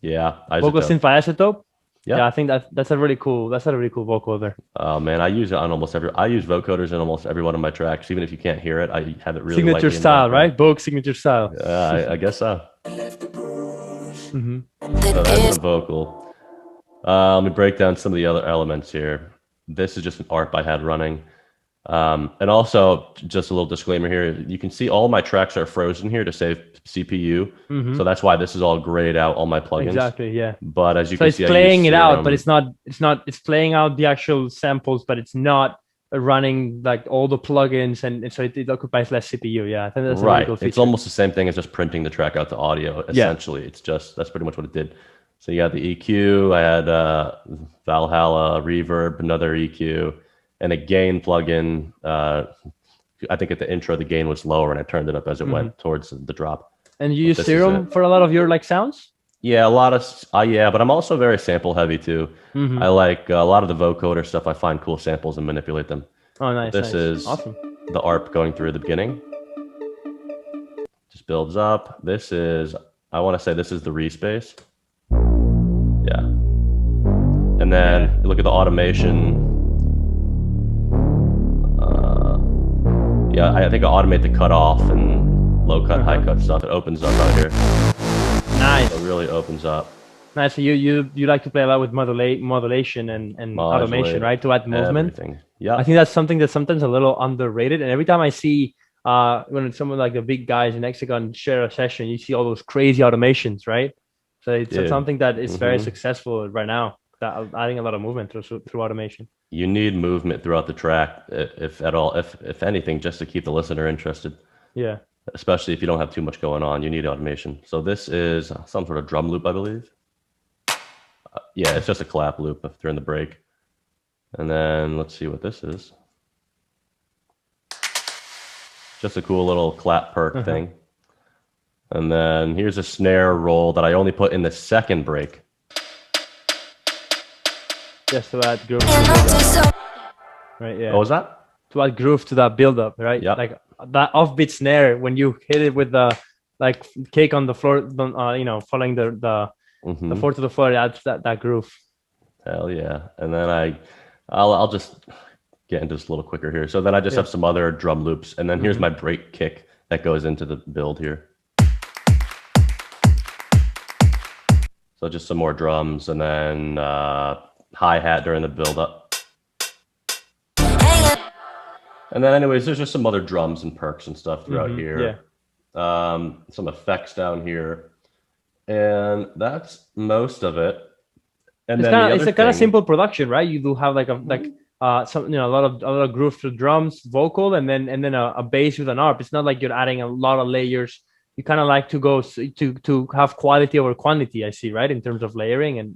Yeah, vocal synth by Isotope. Yeah, I think that's a really cool vocoder. Oh man, I use it on I use vocoders in almost every one of my tracks. Even if you can't hear it, I have it really signature style, right? Boges signature style. I guess so. So that's a vocal. Let me break down some of the other elements here. This is just an ARP I had running. And also, just a little disclaimer here, you can see all my tracks are frozen here to save CPU. So that's why this is all grayed out, all my plugins. Exactly, yeah. But as you can see, it's playing it out, but it's playing out the actual samples, but it's not running like all the plugins, and so it occupies less CPU. Yeah, I think that's right. A really cool it's almost the same thing as just printing the track out to audio. Essentially, it's just that's pretty much what it did. So you got the EQ, I had Valhalla, reverb, another EQ, and a gain plugin. I think at the intro, the gain was lower, and I turned it up as it went towards the drop. And you use Serum for a lot of your like sounds? Yeah, a lot of but I'm also very sample heavy too. I like a lot of the vocoder stuff. I find cool samples and manipulate them. Oh, nice. This is awesome. The ARP going through the beginning. Just builds up. This is, I want to say this is the respace. Yeah. And then look at the automation. Yeah, I think I automate the cutoff and low cut, high cut stuff. It opens up out here. Nice. So it really opens up. Nice. So you like to play a lot with modulation and automation, right? To add movement. Everything. Yeah. I think that's something that's sometimes a little underrated. And every time I see when someone like the big guys in Hexagon share a session, you see all those crazy automations, right? So it's something that is very successful right now. That adding a lot of movement through automation. You need movement throughout the track, if at all, if anything, just to keep the listener interested. Yeah. Especially if you don't have too much going on, you need automation. So this is some sort of drum loop, I believe. Yeah, it's just a clap loop if they're in the break. And then let's see what this is. Just a cool little clap perk thing. And then here's a snare roll that I only put in the second break. Just to add groove to the right, yeah. What was that? To add groove to that build-up, right? Yeah. Like that offbeat snare, when you hit it with the like kick on the floor, following the 4 to the floor, it adds that groove. Hell yeah. And then I'll just get into this a little quicker here. So then I just have some other drum loops, and then here's my break kick that goes into the build here. So just some more drums, and then hi-hat during the build-up. And then anyways, there's just some other drums and perks and stuff throughout here. Yeah. Some effects down here. And that's most of it. And it's a kind of simple production, right? You do have like a lot of groove to drums, vocal, and then a bass with an ARP. It's not like you're adding a lot of layers. You kind of like to go to have quality over quantity, I see, right? In terms of layering and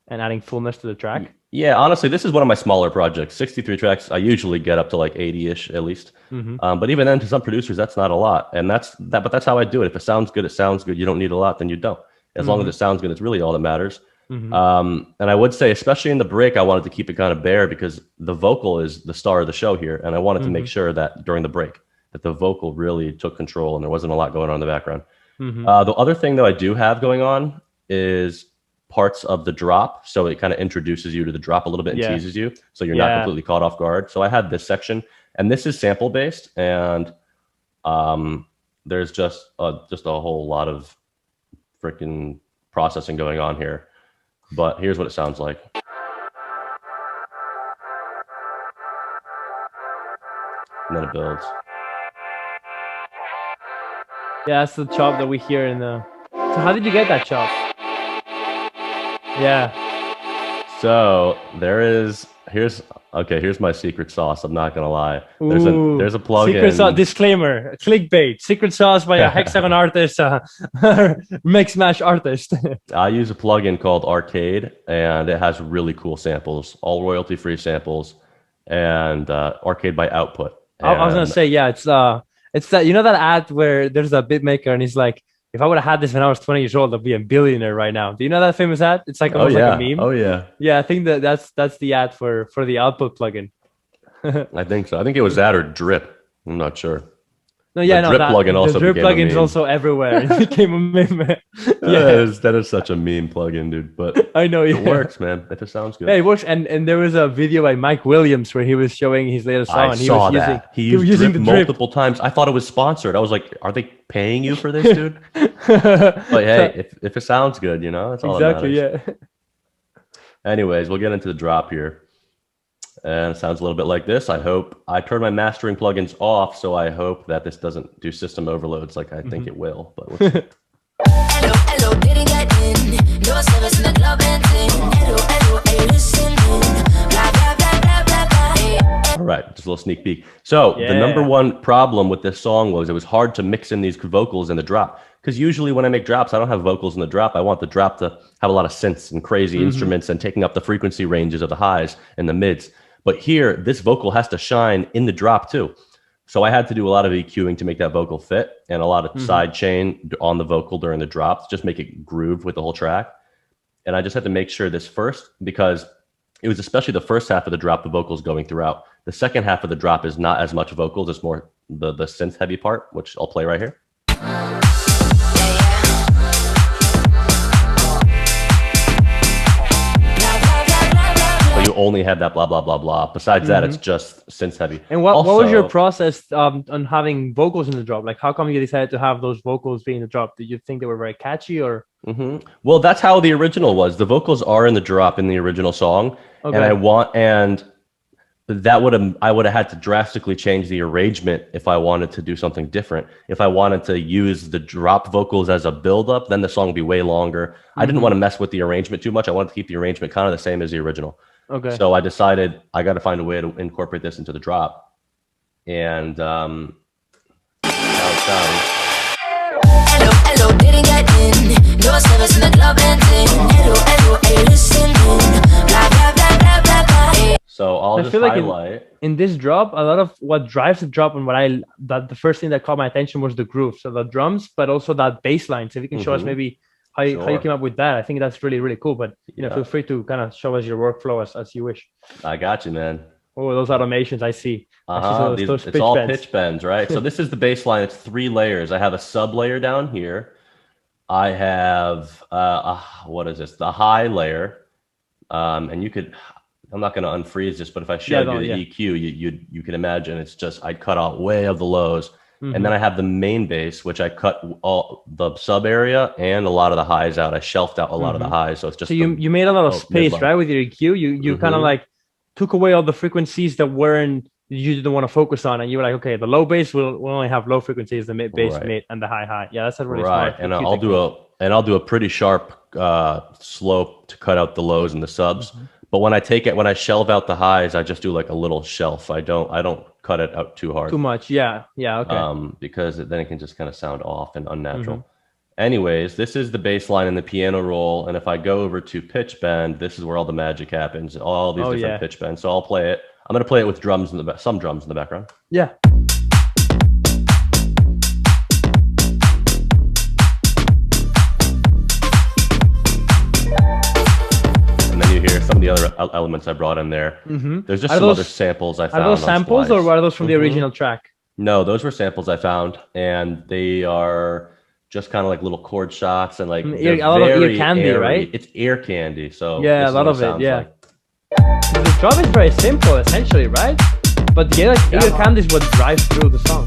adding fullness to the track. Yeah, honestly, this is one of my smaller projects. 63 tracks, I usually get up to like 80-ish at least. But even then, to some producers, that's not a lot. And but that's how I do it. If it sounds good, it sounds good. You don't need a lot, then you don't. As long as it sounds good, it's really all that matters. And I would say, especially in the break, I wanted to keep it kind of bare because the vocal is the star of the show here. And I wanted to make sure that during the break, that the vocal really took control and there wasn't a lot going on in the background. The other thing, though, I do have going on is parts of the drop. So it kind of introduces you to the drop a little bit and teases you. So you're not completely caught off guard. So I had this section, and this is sample based. And there's just a whole lot of freaking processing going on here. But here's what it sounds like. And then it builds. Yeah, that's the chop that we hear in the... So how did you get that chop? Yeah. So here's my secret sauce. I'm not gonna lie. There's a plugin. Secret sauce disclaimer. Clickbait. Secret sauce by a Hexagon artist, Mixmash artist. I use a plugin called Arcade, and it has really cool samples, all royalty-free samples, and Arcade by Output. I was gonna say, yeah, it's that, you know that ad where there's a beat maker and he's like, if I would have had this when I was 20 years old, I'd be a billionaire right now. Do you know that famous ad? It's like almost like a meme. Oh yeah. Yeah, I think that's the ad for the Output plugin. I think so. I think it was that or Drip. I'm not sure. No, yeah, the Drip plugin also the Drip became a plugin is meme. also everywhere. It became a meme. That is such a meme plugin, dude. But I know it works, man. If it sounds good. Yeah, it works. And there was a video by Mike Williams where he was showing his latest song. I saw that. He was using Drip multiple times. I thought it was sponsored. I was like, are they paying you for this, dude? But hey, if it sounds good, that's all that matters. Exactly, yeah. Anyways, we'll get into the drop here. And it sounds a little bit like this. I turned my mastering plugins off, so I hope that this doesn't do system overloads like I think it will. But we'll see. Hello, didn't get in. No service in the club and thing. Hello, are you listening? Blah, blah, blah, blah, blah, blah. All right, just a little sneak peek. So the number one problem with this song was it was hard to mix in these vocals in the drop. Because usually when I make drops, I don't have vocals in the drop. I want the drop to have a lot of synths and crazy instruments and taking up the frequency ranges of the highs and the mids. But here, this vocal has to shine in the drop too. So I had to do a lot of EQing to make that vocal fit and a lot of side chain on the vocal during the drops, just make it groove with the whole track. And I just had to make sure this first, because it was especially the first half of the drop, the vocals going throughout. The second half of the drop is not as much vocals, it's more the synth heavy part, which I'll play right here. So you only have that blah blah blah blah. Besides that, it's just synth heavy. And what was Also- your process on having vocals in the drop? Like, how come you decided to have those vocals be in the drop? Did you think they were very catchy, or? Well, that's how the original was. The vocals are in the drop in the original song, Okay. and I would have had to drastically change the arrangement if I wanted to do something different. If I wanted to use the drop vocals as a build-up, then the song would be way longer. I didn't want to mess with the arrangement too much. I wanted to keep the arrangement kind of the same as the original. Okay. So I decided I got to find a way to incorporate this into the drop, and how it sounds. Hello, hello, didn't get in. No service in the club and thing. Hello, hello, are you listening? Blah, blah, blah, blah, blah, blah. So I'll I just feel like highlight. in this drop, a lot of what drives the drop and the first thing that caught my attention was the groove. So the drums, but also that bass line. So if you can show us maybe how you Sure. came up with that, I think that's really, really cool. But feel free to kind of show us your workflow as you wish. I got you, man. Oh, those automations I see. I see those It's pitch all bends. pitch bends, right? So this is the bass line. It's 3 layers. I have a sub layer down here. I have what is this? The high layer, and you could. I'm not going to unfreeze this, but if I showed you the EQ, you can imagine it's just I'd cut out way of the lows, and then I have the main bass, which I cut all the sub area and a lot of the highs out. I shelved out a lot of the highs, so it's just. So you made a lot of space, mid-low. right, with your EQ. You kind of like took away all the frequencies that you didn't want to focus on, and you were like, okay, the low bass will only have low frequencies, the mid bass, Right. mid, and the high. Yeah, that's a really Right, smart. and EQ I'll do a pretty sharp slope to cut out the lows and the subs. But when I shelve out the highs, I just do like a little shelf. I don't cut it out too hard. too much. Yeah, okay. Because then it can just kind of sound off and unnatural. Anyways, this is the bass line and the piano roll. And if I go over to pitch bend, this is where all the magic happens. All these different pitch bends. So I'll play it. I'm going to play it with drums in some drums in the background. Yeah. And then you hear some of the other elements I brought in there. There's just some other samples I found. Are those on samples Splice. or are those from the original track? No, those were samples I found, and they are just kind of like little chord shots and like a they're lot of ear very candy, airy. right? It's ear candy. So Yeah, this a is lot what of sounds it. Yeah. like. The drop is very simple, essentially, right? But the ear candy is what drives through the song.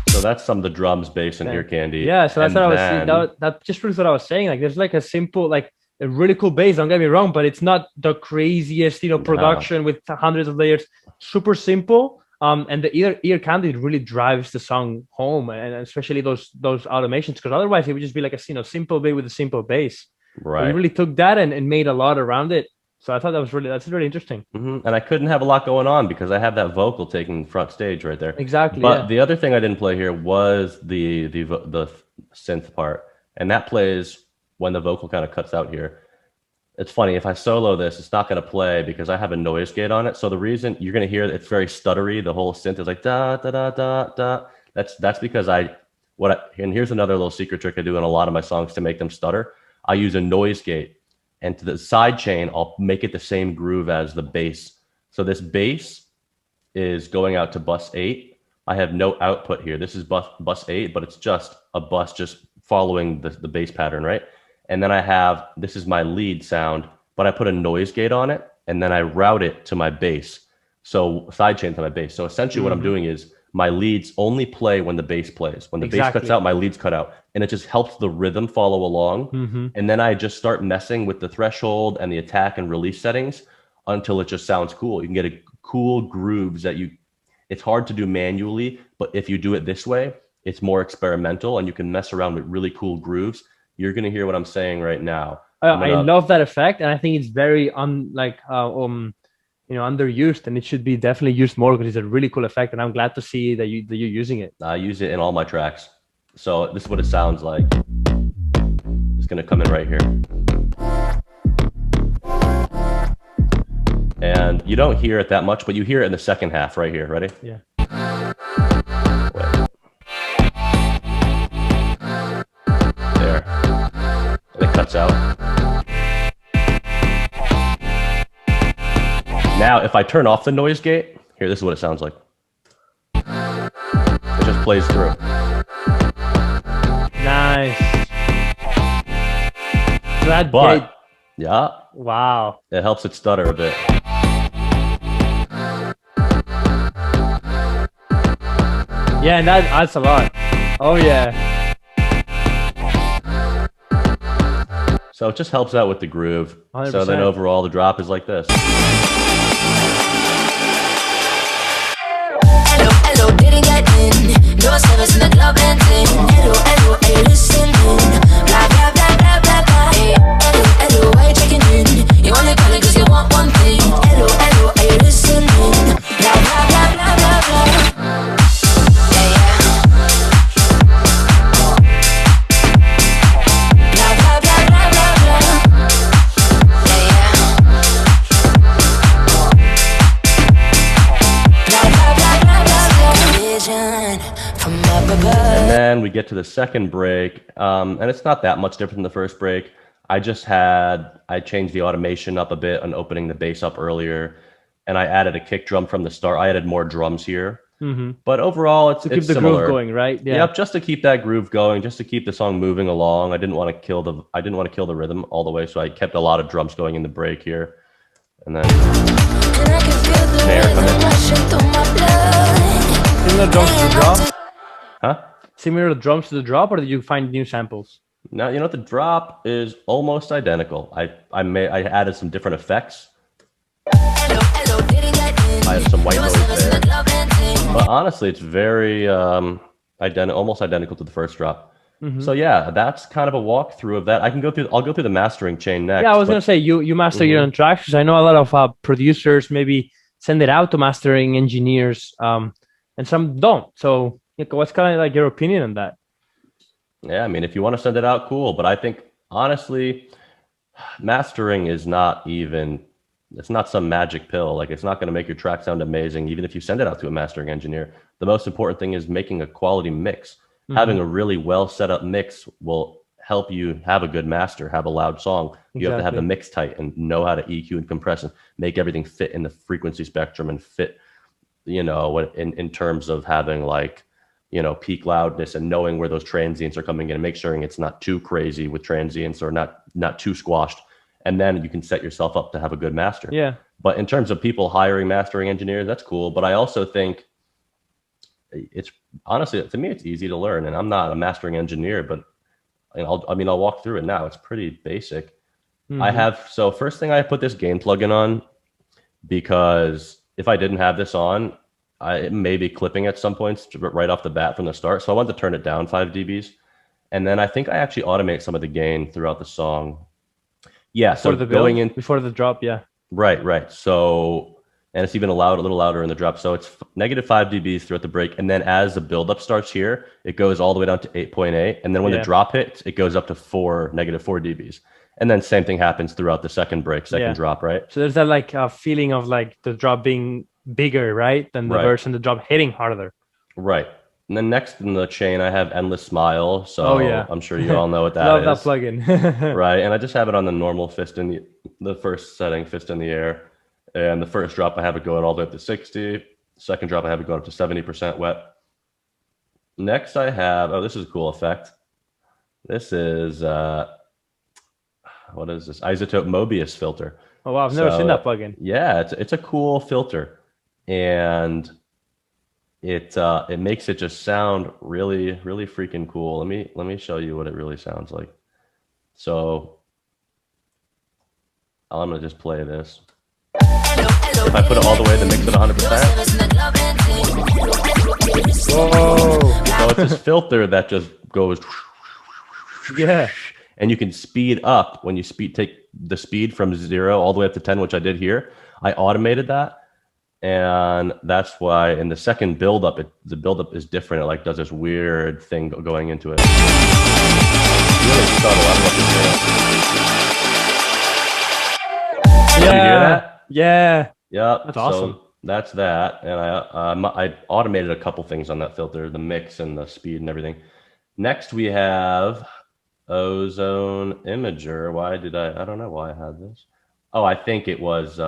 So that's some of the drums, bass, and ear candy. Yeah, so that's And what I was then- saying. That just proves what I was saying. Like, there's like a simple, like a really cool bass. Don't get me wrong, but it's not the craziest, production with hundreds of layers. Super simple. And the ear candy really drives the song home, and especially those automations. Because otherwise, it would just be like a simple bit with a simple bass. Right. But you really took that and made a lot around it. So I thought that's really interesting. And I couldn't have a lot going on because I have that vocal taking front stage right there. Exactly. But yeah. the other thing I didn't play here was the synth part, and that plays when the vocal kind of cuts out here. It's funny, if I solo this, it's not going to play because I have a noise gate on it. So the reason you're going to hear it's very stuttery, the whole synth is like da da da da da. That's because and here's another little secret trick I do in a lot of my songs to make them stutter. I use a noise gate, and to the side chain, I'll make it the same groove as the bass. So this bass is going out to bus 8. I have no output here. This is bus 8, but it's just a bus just following the bass pattern, right? And then this is my lead sound, but I put a noise gate on it, and then I route it to my bass. So sidechain to my bass. So essentially what I'm doing is my leads only play when the bass plays. When the bass cuts out, my leads cut out. And it just helps the rhythm follow along. And then I just start messing with the threshold and the attack and release settings until it just sounds cool. You can get a cool grooves it's hard to do manually, but if you do it this way, it's more experimental and you can mess around with really cool grooves. You're going to hear what I'm saying right now. I love that effect, and I think it's very underused, and it should be definitely used more because it's a really cool effect. And I'm glad to see that you're using it. I use it in all my tracks. So this is what it sounds like. It's going to come in right here. And you don't hear it that much, but you hear it in the second half right here. Ready? Yeah. There. And it cuts out. Now, if I turn off the noise gate, here, this is what it sounds like. It just plays through. Nice. That But, gate, yeah, wow. it helps it stutter a bit. Yeah, and that adds a lot. Oh yeah. So it just helps out with the groove. 100%. So then overall, the drop is like this. Hello, hello, didn't get in. No service in the club and thing. Hello, hello, are you listening? Blah, blah, blah, blah, blah, blah. Hey, hello, hello, why you checking in? You only calling cause you want one thing. Hello, hello, are you listening? Blah, blah, blah, blah, blah, blah. Yeah, yeah. Blah, blah, blah, blah, blah, blah. Yeah, yeah. Blah, blah, blah, blah, blah, blah. Vision from up above. And then we get to the second break, and it's not that much different than the first break. I changed the automation up a bit on opening the bass up earlier, and I added a kick drum from the start. I added more drums here, but overall it's To keep the similar. groove going, right? Yeah. Yep, just to keep that groove going, just to keep the song moving along. I didn't want to kill the rhythm all the way, so I kept a lot of drums going in the break here, and then And I can feel the Snare come rhythm in. rushing through my blood. Similar drums to the drop. huh? Similar drums to the drop, or did you find new samples? Now you know what, the drop is almost identical. I added some different effects. Hello, hello, didn't get in. I have some white No noise service in there. the club and thing. But honestly, it's very almost identical to the first drop. So yeah, that's kind of a walkthrough of that. I'll go through the mastering chain next. Yeah, I was but- gonna say you master your own tracks, because I know a lot of producers maybe send it out to mastering engineers, and some don't. So what's kind of like your opinion on that? Yeah, I mean, if you want to send it out, cool. But I think honestly, mastering is not it's not some magic pill. Like, it's not going to make your track sound amazing, even if you send it out to a mastering engineer. The most important thing is making a quality mix. Having a really well set up mix will help you have a good master, have a loud song. You have to have the Exactly. mix tight and know how to EQ and compress and make everything fit in the frequency spectrum and fit, in terms of having like, peak loudness and knowing where those transients are coming in and make sure it's not too crazy with transients or not too squashed. And then you can set yourself up to have a good master. Yeah. But in terms of people hiring mastering engineers, that's cool. But I also think it's honestly, to me, it's easy to learn. And I'm not a mastering engineer, but I'll walk through it now. It's pretty basic. So first thing, I put this gain plugin on because if I didn't have this on, it may be clipping at some points right off the bat from the start. So I wanted to turn it down 5 dBs. And then I think I actually automate some of the gain throughout the song. Yeah, so Before the drop, yeah. Right. So, and it's even a little louder in the drop. So it's -5 dBs throughout the break. And then as the buildup starts here, it goes all the way down to 8.8. And then when the drop hits, it goes up to -4 dBs. And then same thing happens throughout the second drop, right? So there's that like feeling of like the drop being bigger, right? Than the verse, and the drop hitting harder. Right. And then next in the chain, I have Endless Smile. So I'm sure you all know what that Love is. that plugin. Right. And I just have it on the normal fist in the first setting, fist in the air. And the first drop, I have it going all the way up to 60. Second drop, I have it going up to 70% wet. Next, I have, this is a cool effect. This is, what is this? Isotope Mobius filter. Oh, wow. I've never seen that plugin. Yeah, it's a cool filter. And it makes it just sound really, really freaking cool. Let me show you what it really sounds like. So I'm gonna just play this. If I put it all the way to mix it 100%. Whoa. So it's this filter that just goes. Yeah. And you can speed up when you take the speed from 0 all the way up to 10, which I did here. I automated that. And that's why in the second buildup, the buildup is different. It like does this weird thing going into it. Really subtle. I don't know if you hear it. Yeah. Did you hear that? Yeah. Yep. That's awesome. So that's that. And I automated a couple things on that filter, the mix and the speed and everything. Next we have Ozone Imager. Why did I don't know why I had this. Oh, I think it was,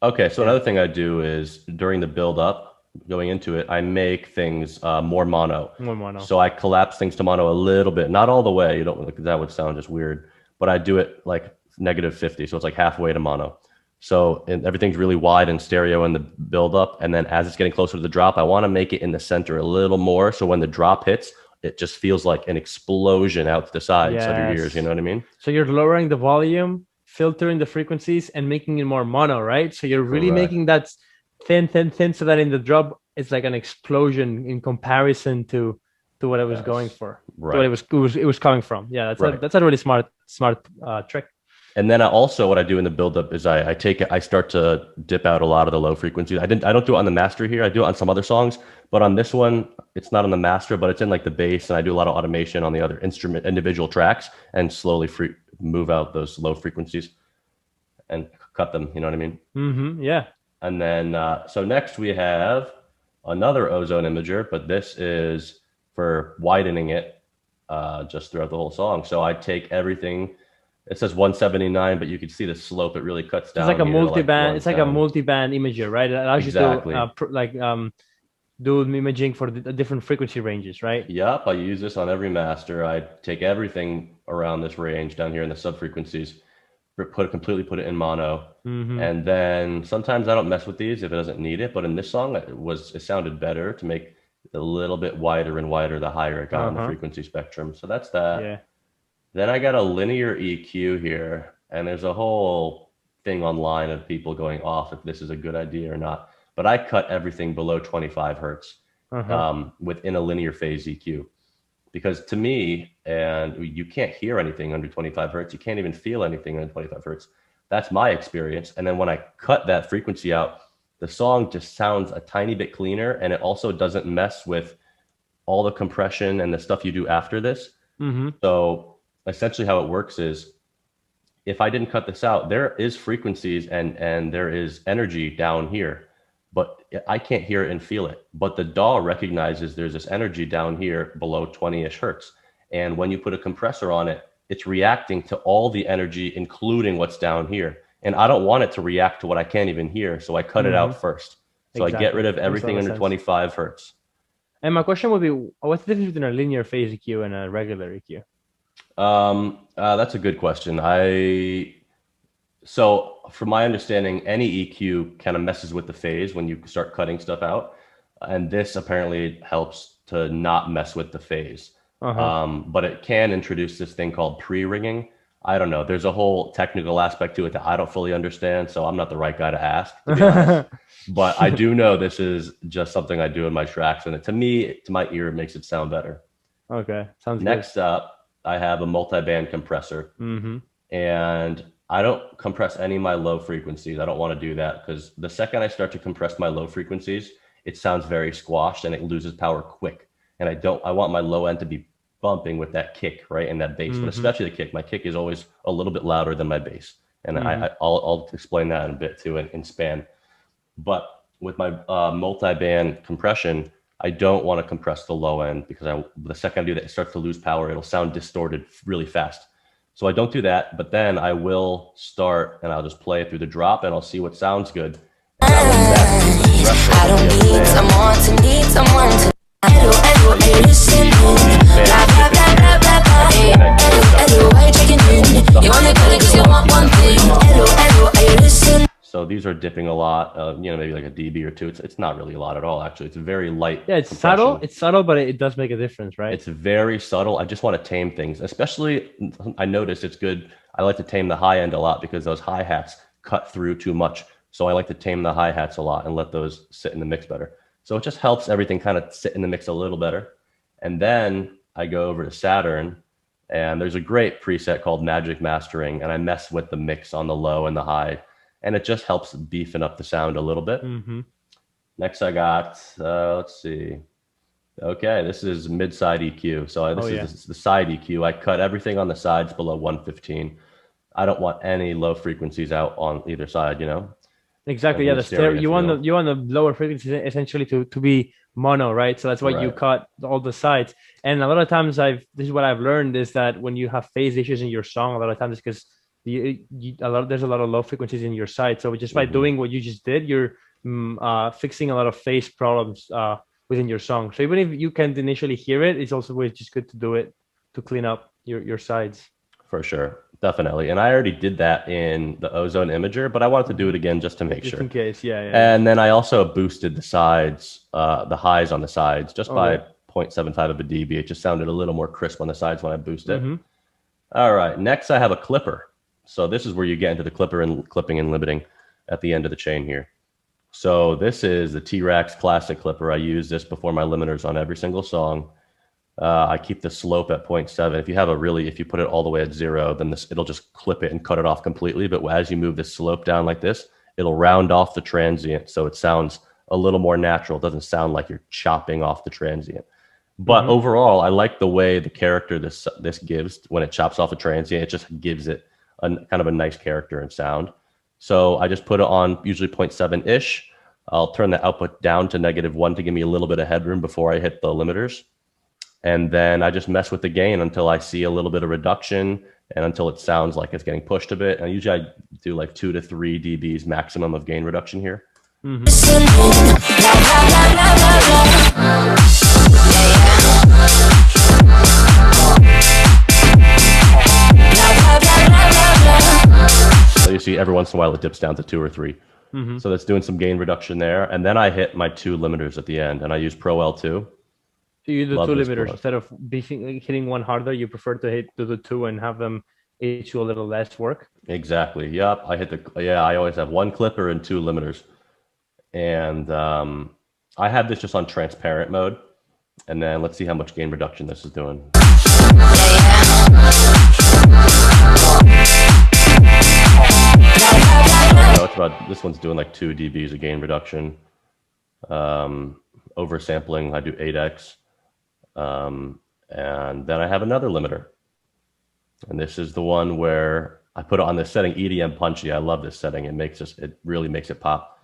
okay. So another thing I do is during the build up, going into it, I make things more mono. More mono. So I collapse things to mono a little bit, not all the way. You don't, that would sound just weird, but I do it like -50. So it's like halfway to mono. So everything's really wide and stereo in the build up. And then as it's getting closer to the drop, I want to make it in the center a little more. So when the drop hits, it just feels like an explosion out to the sides of your ears. You know what I mean? So you're lowering the volume, filtering the frequencies, and making it more mono, right? So you're really making that thin, so that in the drop, it's like an explosion in comparison to what I was going for. Right. What it was coming from. Yeah, that's a really smart trick. And then what I do in the buildup is I start to dip out a lot of the low frequencies. I don't do it on the master here. I do it on some other songs, but on this one, it's not on the master, but it's in like the bass, and I do a lot of automation on the other individual tracks, and slowly move out those low frequencies and cut them. You know what I mean? Mm-hmm. Yeah. And then so next we have another Ozone Imager, but this is for widening it just throughout the whole song. So I take everything. It says 179, but you can see the slope. It really cuts down. It's like a multi-band. It's like a multi-band imager, right? It allows you to do imaging for the different frequency ranges, right? Yep. I use this on every master. I take everything around this range down here in the sub frequencies, completely put it in mono, and then sometimes I don't mess with these if it doesn't need it. But in this song, it sounded better to make it a little bit wider and wider the higher it got on the frequency spectrum. So that's that. Yeah. Then I got a linear EQ here, and there's a whole thing online of people going off if this is a good idea or not. But I cut everything below 25 hertz within a linear phase EQ. Because to me, and you can't hear anything under 25 hertz. You can't even feel anything under 25 hertz. That's my experience. And then when I cut that frequency out, the song just sounds a tiny bit cleaner, and it also doesn't mess with all the compression and the stuff you do after this. So essentially how it works is, if I didn't cut this out, there is frequencies and there is energy down here, but I can't hear it and feel it. But the DAW recognizes there's this energy down here below 20-ish hertz. And when you put a compressor on it, it's reacting to all the energy, including what's down here. And I don't want it to react to what I can't even hear, so I cut it out first. So I get rid of everything under 25 hertz. And my question would be, what's the difference between a linear phase EQ and a regular EQ? That's a good question. So from my understanding, any EQ kind of messes with the phase when you start cutting stuff out. And this apparently helps to not mess with the phase. But it can introduce this thing called pre-ringing. I don't know. There's a whole technical aspect to it that I don't fully understand, so I'm not the right guy to ask, to be honest. But I do know this is just something I do in my tracks, and to my ear, it makes it sound better. Okay, sounds good. Next up, I have a multi-band compressor, and I don't compress any of my low frequencies. I don't want to do that because the second I start to compress my low frequencies, it sounds very squashed and it loses power quick. And I want my low end to be bumping with that kick, right? And that bass, but especially the kick. My kick is always a little bit louder than my bass. And I'll explain that in a bit too in span. But with my multi-band compression, I don't want to compress the low end because the second I do that, it starts to lose power. It'll sound distorted really fast. So I don't do that, but then I will start and I'll just play it through the drop and I'll see what sounds good. I don't need someone to listen. So these are dipping a lot, maybe like a dB or two. It's not really a lot at all, actually. It's very light. Yeah, it's subtle. It's subtle, but it does make a difference, right? It's very subtle. I just want to tame things. Especially, I noticed it's good. I like to tame the high end a lot because those hi-hats cut through too much. So I like to tame the hi-hats a lot and let those sit in the mix better. So it just helps everything kind of sit in the mix a little better. And then I go over to Saturn, and there's a great preset called Magic Mastering, and I mess with the mix on the low and the high, and it just helps beefing up the sound a little bit. Next I got, let's see. Okay, this is mid-side EQ. So this is the side EQ. I cut everything on the sides below 115. I don't want any low frequencies out on either side, Exactly. Yeah, you want the lower frequencies essentially to be mono, right? So that's why you Right. cut all the sides. And a lot of times this is what I've learned is that when you have phase issues in your song, a lot of times because there's a lot of low frequencies in your side. So just by Hmm. doing what you just did, you're fixing a lot of phase problems within your song. So even if you can't initially hear it, it's also always just good to do it to clean up your sides. For sure. Definitely. And I already did that in the Ozone Imager, but I wanted to do it again just to make Just sure. in case, yeah. And then I also boosted the sides, the highs on the sides, just by Okay. 0.75 of a dB. It just sounded a little more crisp on the sides when I boost it. Mm-hmm. All right. Next, I have a clipper. So this is where you get into the clipping and limiting at the end of the chain here. So this is the T-Rax Classic Clipper. I use this before my limiters on every single song. I keep the slope at 0.7. If you put it all the way at 0, then it'll just clip it and cut it off completely. But as you move the slope down like this, it'll round off the transient. So it sounds a little more natural. It doesn't sound like you're chopping off the transient. But overall, I like the way the character this gives when it chops off a transient. It just gives it kind of a nice character and sound. So I just put it on usually 0.7-ish. I'll turn the output down to -1 to give me a little bit of headroom before I hit the limiters. And then I just mess with the gain until I see a little bit of reduction and until it sounds like it's getting pushed a bit. And usually I do like 2 to 3 dBs maximum of gain reduction here. Listening, blah, blah, blah, blah, blah, blah. Blah, blah, blah, blah, blah. So you see every once in a while it dips down to 2 or 3. So that's doing some gain reduction there. And then I hit my 2 limiters at the end and I use Pro L2. So you do Love two this limiters plug. instead of hitting one harder. You prefer to do the two and have them each do a little less work. Exactly. Yep. I always have 1 clipper and 2 limiters. And I have this just on transparent mode. And then let's see how much gain reduction this is doing. This one's doing like 2 dBs of gain reduction. Oversampling, I do 8x. And then I have another limiter. And this is the one where I put it on this setting, EDM punchy. I love this setting. It really makes it pop.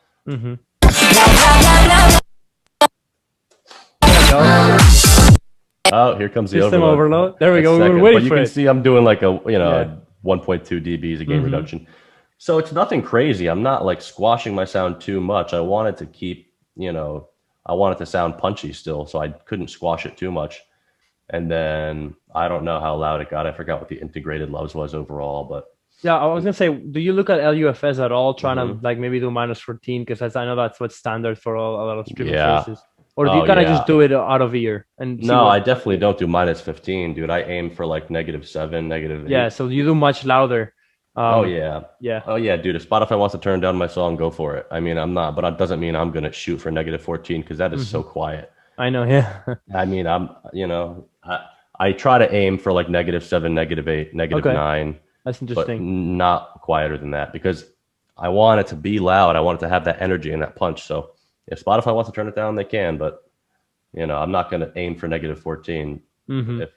Oh, here comes the System overload. overload. There we go. We Second. were waiting But you for can it. see I'm doing like 1.2 dBs of gain Mm-hmm. reduction. So it's nothing crazy. I'm not like squashing my sound too much. I wanted to keep, I want it to sound punchy still, so I couldn't squash it too much. And then I don't know how loud it got. I forgot what the integrated lows was overall, but Yeah, I was gonna say, do you look at LUFS at all, trying to Mm-hmm. like maybe do -14? Because I know that's what's standard for a lot of streaming Yeah. sources. Or do you Oh, kind of yeah. just do it out of ear and see no, what- I definitely don't do -15, dude. I aim for like -7, -8. Yeah, so you do much louder. Oh yeah. Yeah. Oh yeah, dude. If Spotify wants to turn down my song, go for it. I mean, I'm not, but that doesn't mean I'm gonna shoot for -14 because that is so quiet. I know. Yeah. I mean, I try to aim for like -7, -8, Okay. -9, That's but interesting. not quieter than that because I want it to be loud. I want it to have that energy and that punch. So if Spotify wants to turn it down, they can. But I'm not going to aim for -14. If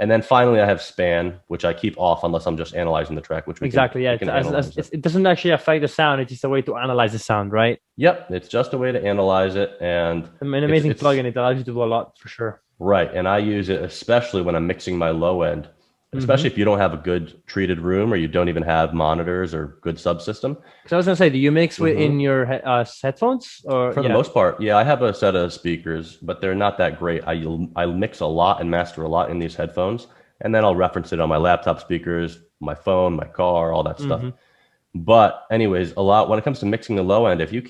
And then finally, I have span, which I keep off unless I'm just analyzing the track. Which Exactly. Yeah. It doesn't actually affect the sound. It's just a way to analyze the sound, right? Yep, it's just a way to analyze it, and An amazing it's- plugin. It allows you to do a lot for sure. right. And I use it especially when I'm mixing my low end, especially if you don't have a good treated room or you don't even have monitors or good subsystem. So I was gonna say, do you mix in your headphones or For the most part, yeah, I have a set of speakers, but they're not that great. I mix a lot and master a lot in these headphones, and then I'll reference it on my laptop speakers, my phone, my car, all that stuff. But anyways, a lot when it comes to mixing the low end, if you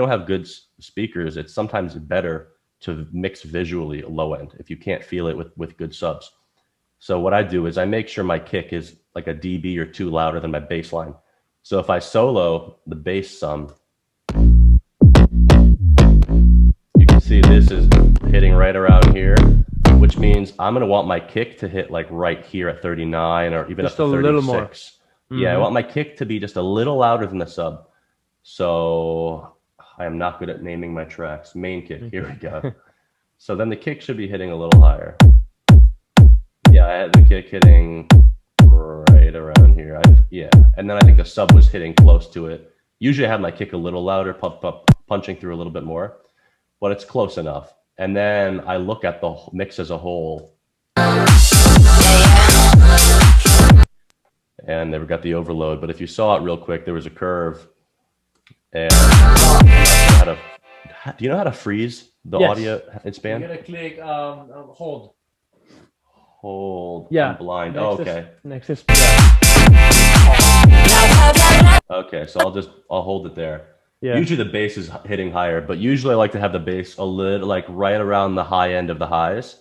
don't have good speakers, it's sometimes better to mix visually low end if you can't feel it with good subs. So what I do is I make sure my kick is like a dB or 2 louder than my bass line. So if I solo the bass sum, you can see this is hitting right around here, which means I'm going to want my kick to hit like right here at 39 or even Just up to a 36. little more. Yeah, I want my kick to be just a little louder than the sub. So I am not good at naming my tracks. Main kick, here we go. So then the kick should be hitting a little higher. Yeah, I had the kick hitting right around here. And then I think the sub was hitting close to it. Usually I have my kick a little louder, punching through a little bit more. but it's close enough. And then I look at the mix as a whole, and they've got the overload. But if you saw it real quick, there was a curve, and do you know how to freeze the audio in span? You're gonna click hold. Hold. Yeah. I'm blind. Next Okay. Next is Okay, so I'll hold it there. yeah. Usually the bass is hitting higher, but usually I like to have the bass a little like right around the high end of the highs,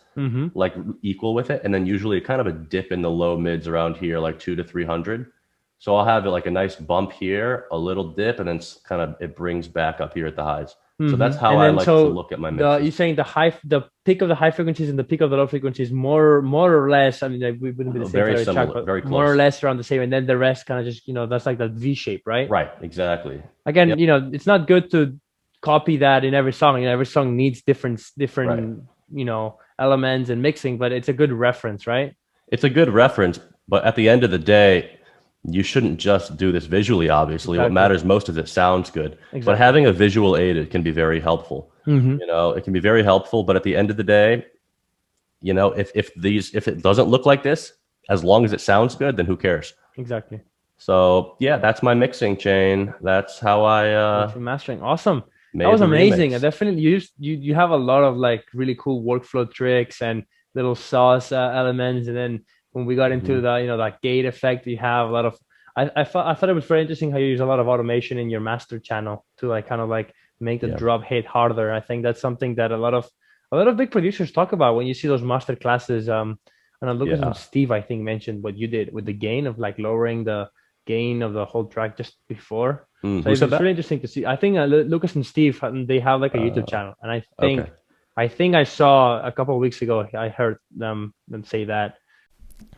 like equal with it, and then usually kind of a dip in the low mids around here, like 200 to 300. So I'll have it like a nice bump here, a little dip, and then kind of it brings back up here at the highs. So that's how I like to look at my mixes. You're saying the peak of the high frequencies and the peak of the low frequencies more or less. I mean, like, we wouldn't be the same Very for every similar, track, but very close. more or less around the same, and then the rest kind of just that's like that V shape, right? Right, exactly. Again, it's not good to copy that in every song. Every song needs different elements and mixing, but it's a good reference, right? It's a good reference, but at the end of the day, you shouldn't just do this visually, obviously. What matters most is it sounds good. But having a visual aid, it can be very helpful. It can be very helpful, but at the end of the day, if it doesn't look like this, as long as it sounds good, then who cares? Exactly. So yeah, that's my mixing chain. That's how I mastering. Awesome. That was amazing. I definitely you have a lot of like really cool workflow tricks and little sauce elements, and then when we got into the that gate effect, you have a lot of I thought it was very interesting how you use a lot of automation in your master channel to like kind of like make the drop hit harder. I think that's something that a lot of big producers talk about when you see those master classes. And I look at Steve, I think, mentioned what you did with the gain of like lowering the gain of the whole track just before. So it's really interesting to see. I think Lucas and Steve, they have like a YouTube channel, and I think I saw a couple of weeks ago, I heard them say that.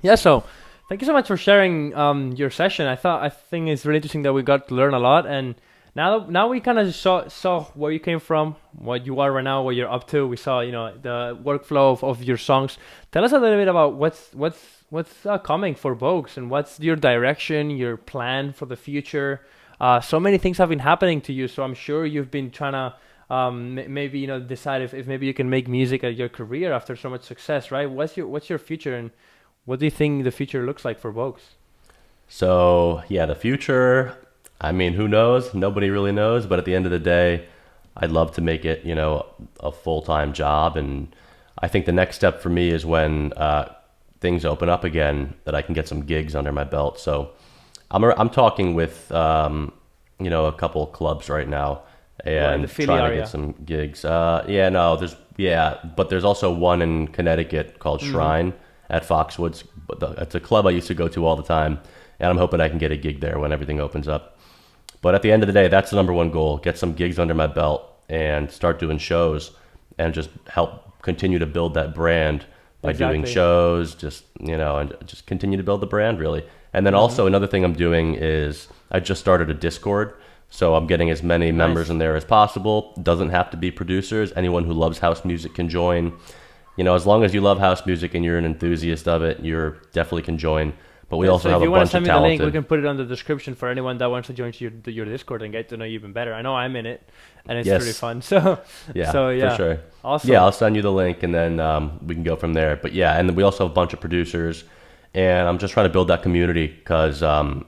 Yeah, so thank you so much for sharing your session. I think it's really interesting that we got to learn a lot, and now we kind of saw where you came from, what you are right now, what you're up to. We saw the workflow of your songs. Tell us a little bit about what's coming for Boges, and what's your direction, your plan for the future. So many things have been happening to you, so I'm sure you've been trying to maybe decide if maybe you can make music your career after so much success, right? What's your future, and what do you think the future looks like for Boges? So yeah, the future, I mean, who knows? Nobody really knows, but at the end of the day, I'd love to make it a full-time job, and I think the next step for me is when things open up again, that I can get some gigs under my belt. So I'm talking with a couple of clubs right now, and trying to get some gigs. But there's also one in Connecticut called Shrine at Foxwoods. It's a club I used to go to all the time, and I'm hoping I can get a gig there when everything opens up. But at the end of the day, that's the number one goal: get some gigs under my belt and start doing shows, and just help continue to build that brand by doing shows, and just continue to build the brand, really. And then also another thing I'm doing is I just started a Discord. So I'm getting as many members in there as possible. Doesn't have to be producers. Anyone who loves house music can join. As long as you love house music and you're an enthusiast of it, you definitely can join. But we also have a bunch of talented... If you want to send me the link, we can put it on the description for anyone that wants to join your Discord and get to know you even better. I know I'm in it, and it's really fun. So yeah, for sure. Awesome. Yeah, I'll send you the link, and then we can go from there. But yeah, and then we also have a bunch of producers, and I'm just trying to build that community because I'm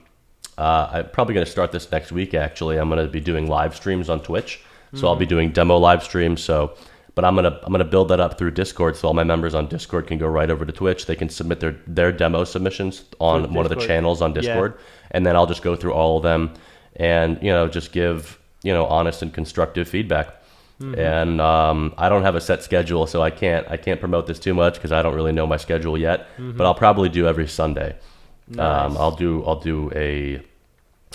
probably going to start this next week, actually. I'm going to be doing live streams on Twitch. So I'll be doing demo live streams. But I'm gonna build that up through Discord, so all my members on Discord can go right over to Twitch. They can submit their demo submissions on one of the channels on Discord, and then I'll just go through all of them and just give honest and constructive feedback. And I don't have a set schedule, so I can't promote this too much because I don't really know my schedule yet. But I'll probably do every Sunday. Nice. I'll do a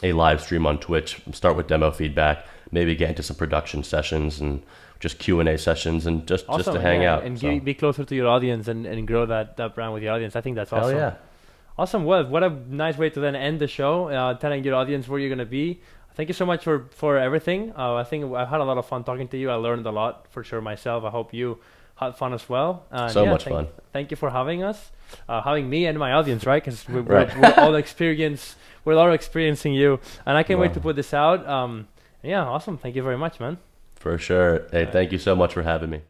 live stream on Twitch. Start with demo feedback, maybe get into some production sessions and just Q&A sessions, and just to hang out. And be closer to your audience and grow that brand with your audience. I think that's awesome. Hell yeah. Awesome. Well, what a nice way to then end the show, telling your audience where you're going to be. Thank you so much for everything. I think I've had a lot of fun talking to you. I learned a lot for sure myself. I hope you had fun as well. Much fun. Thank you for having us, having me and my audience, right? Because we're all we're all experiencing you, and I can't wait to put this out. Awesome. Thank you very much, man. For sure. Hey, thank you so much for having me.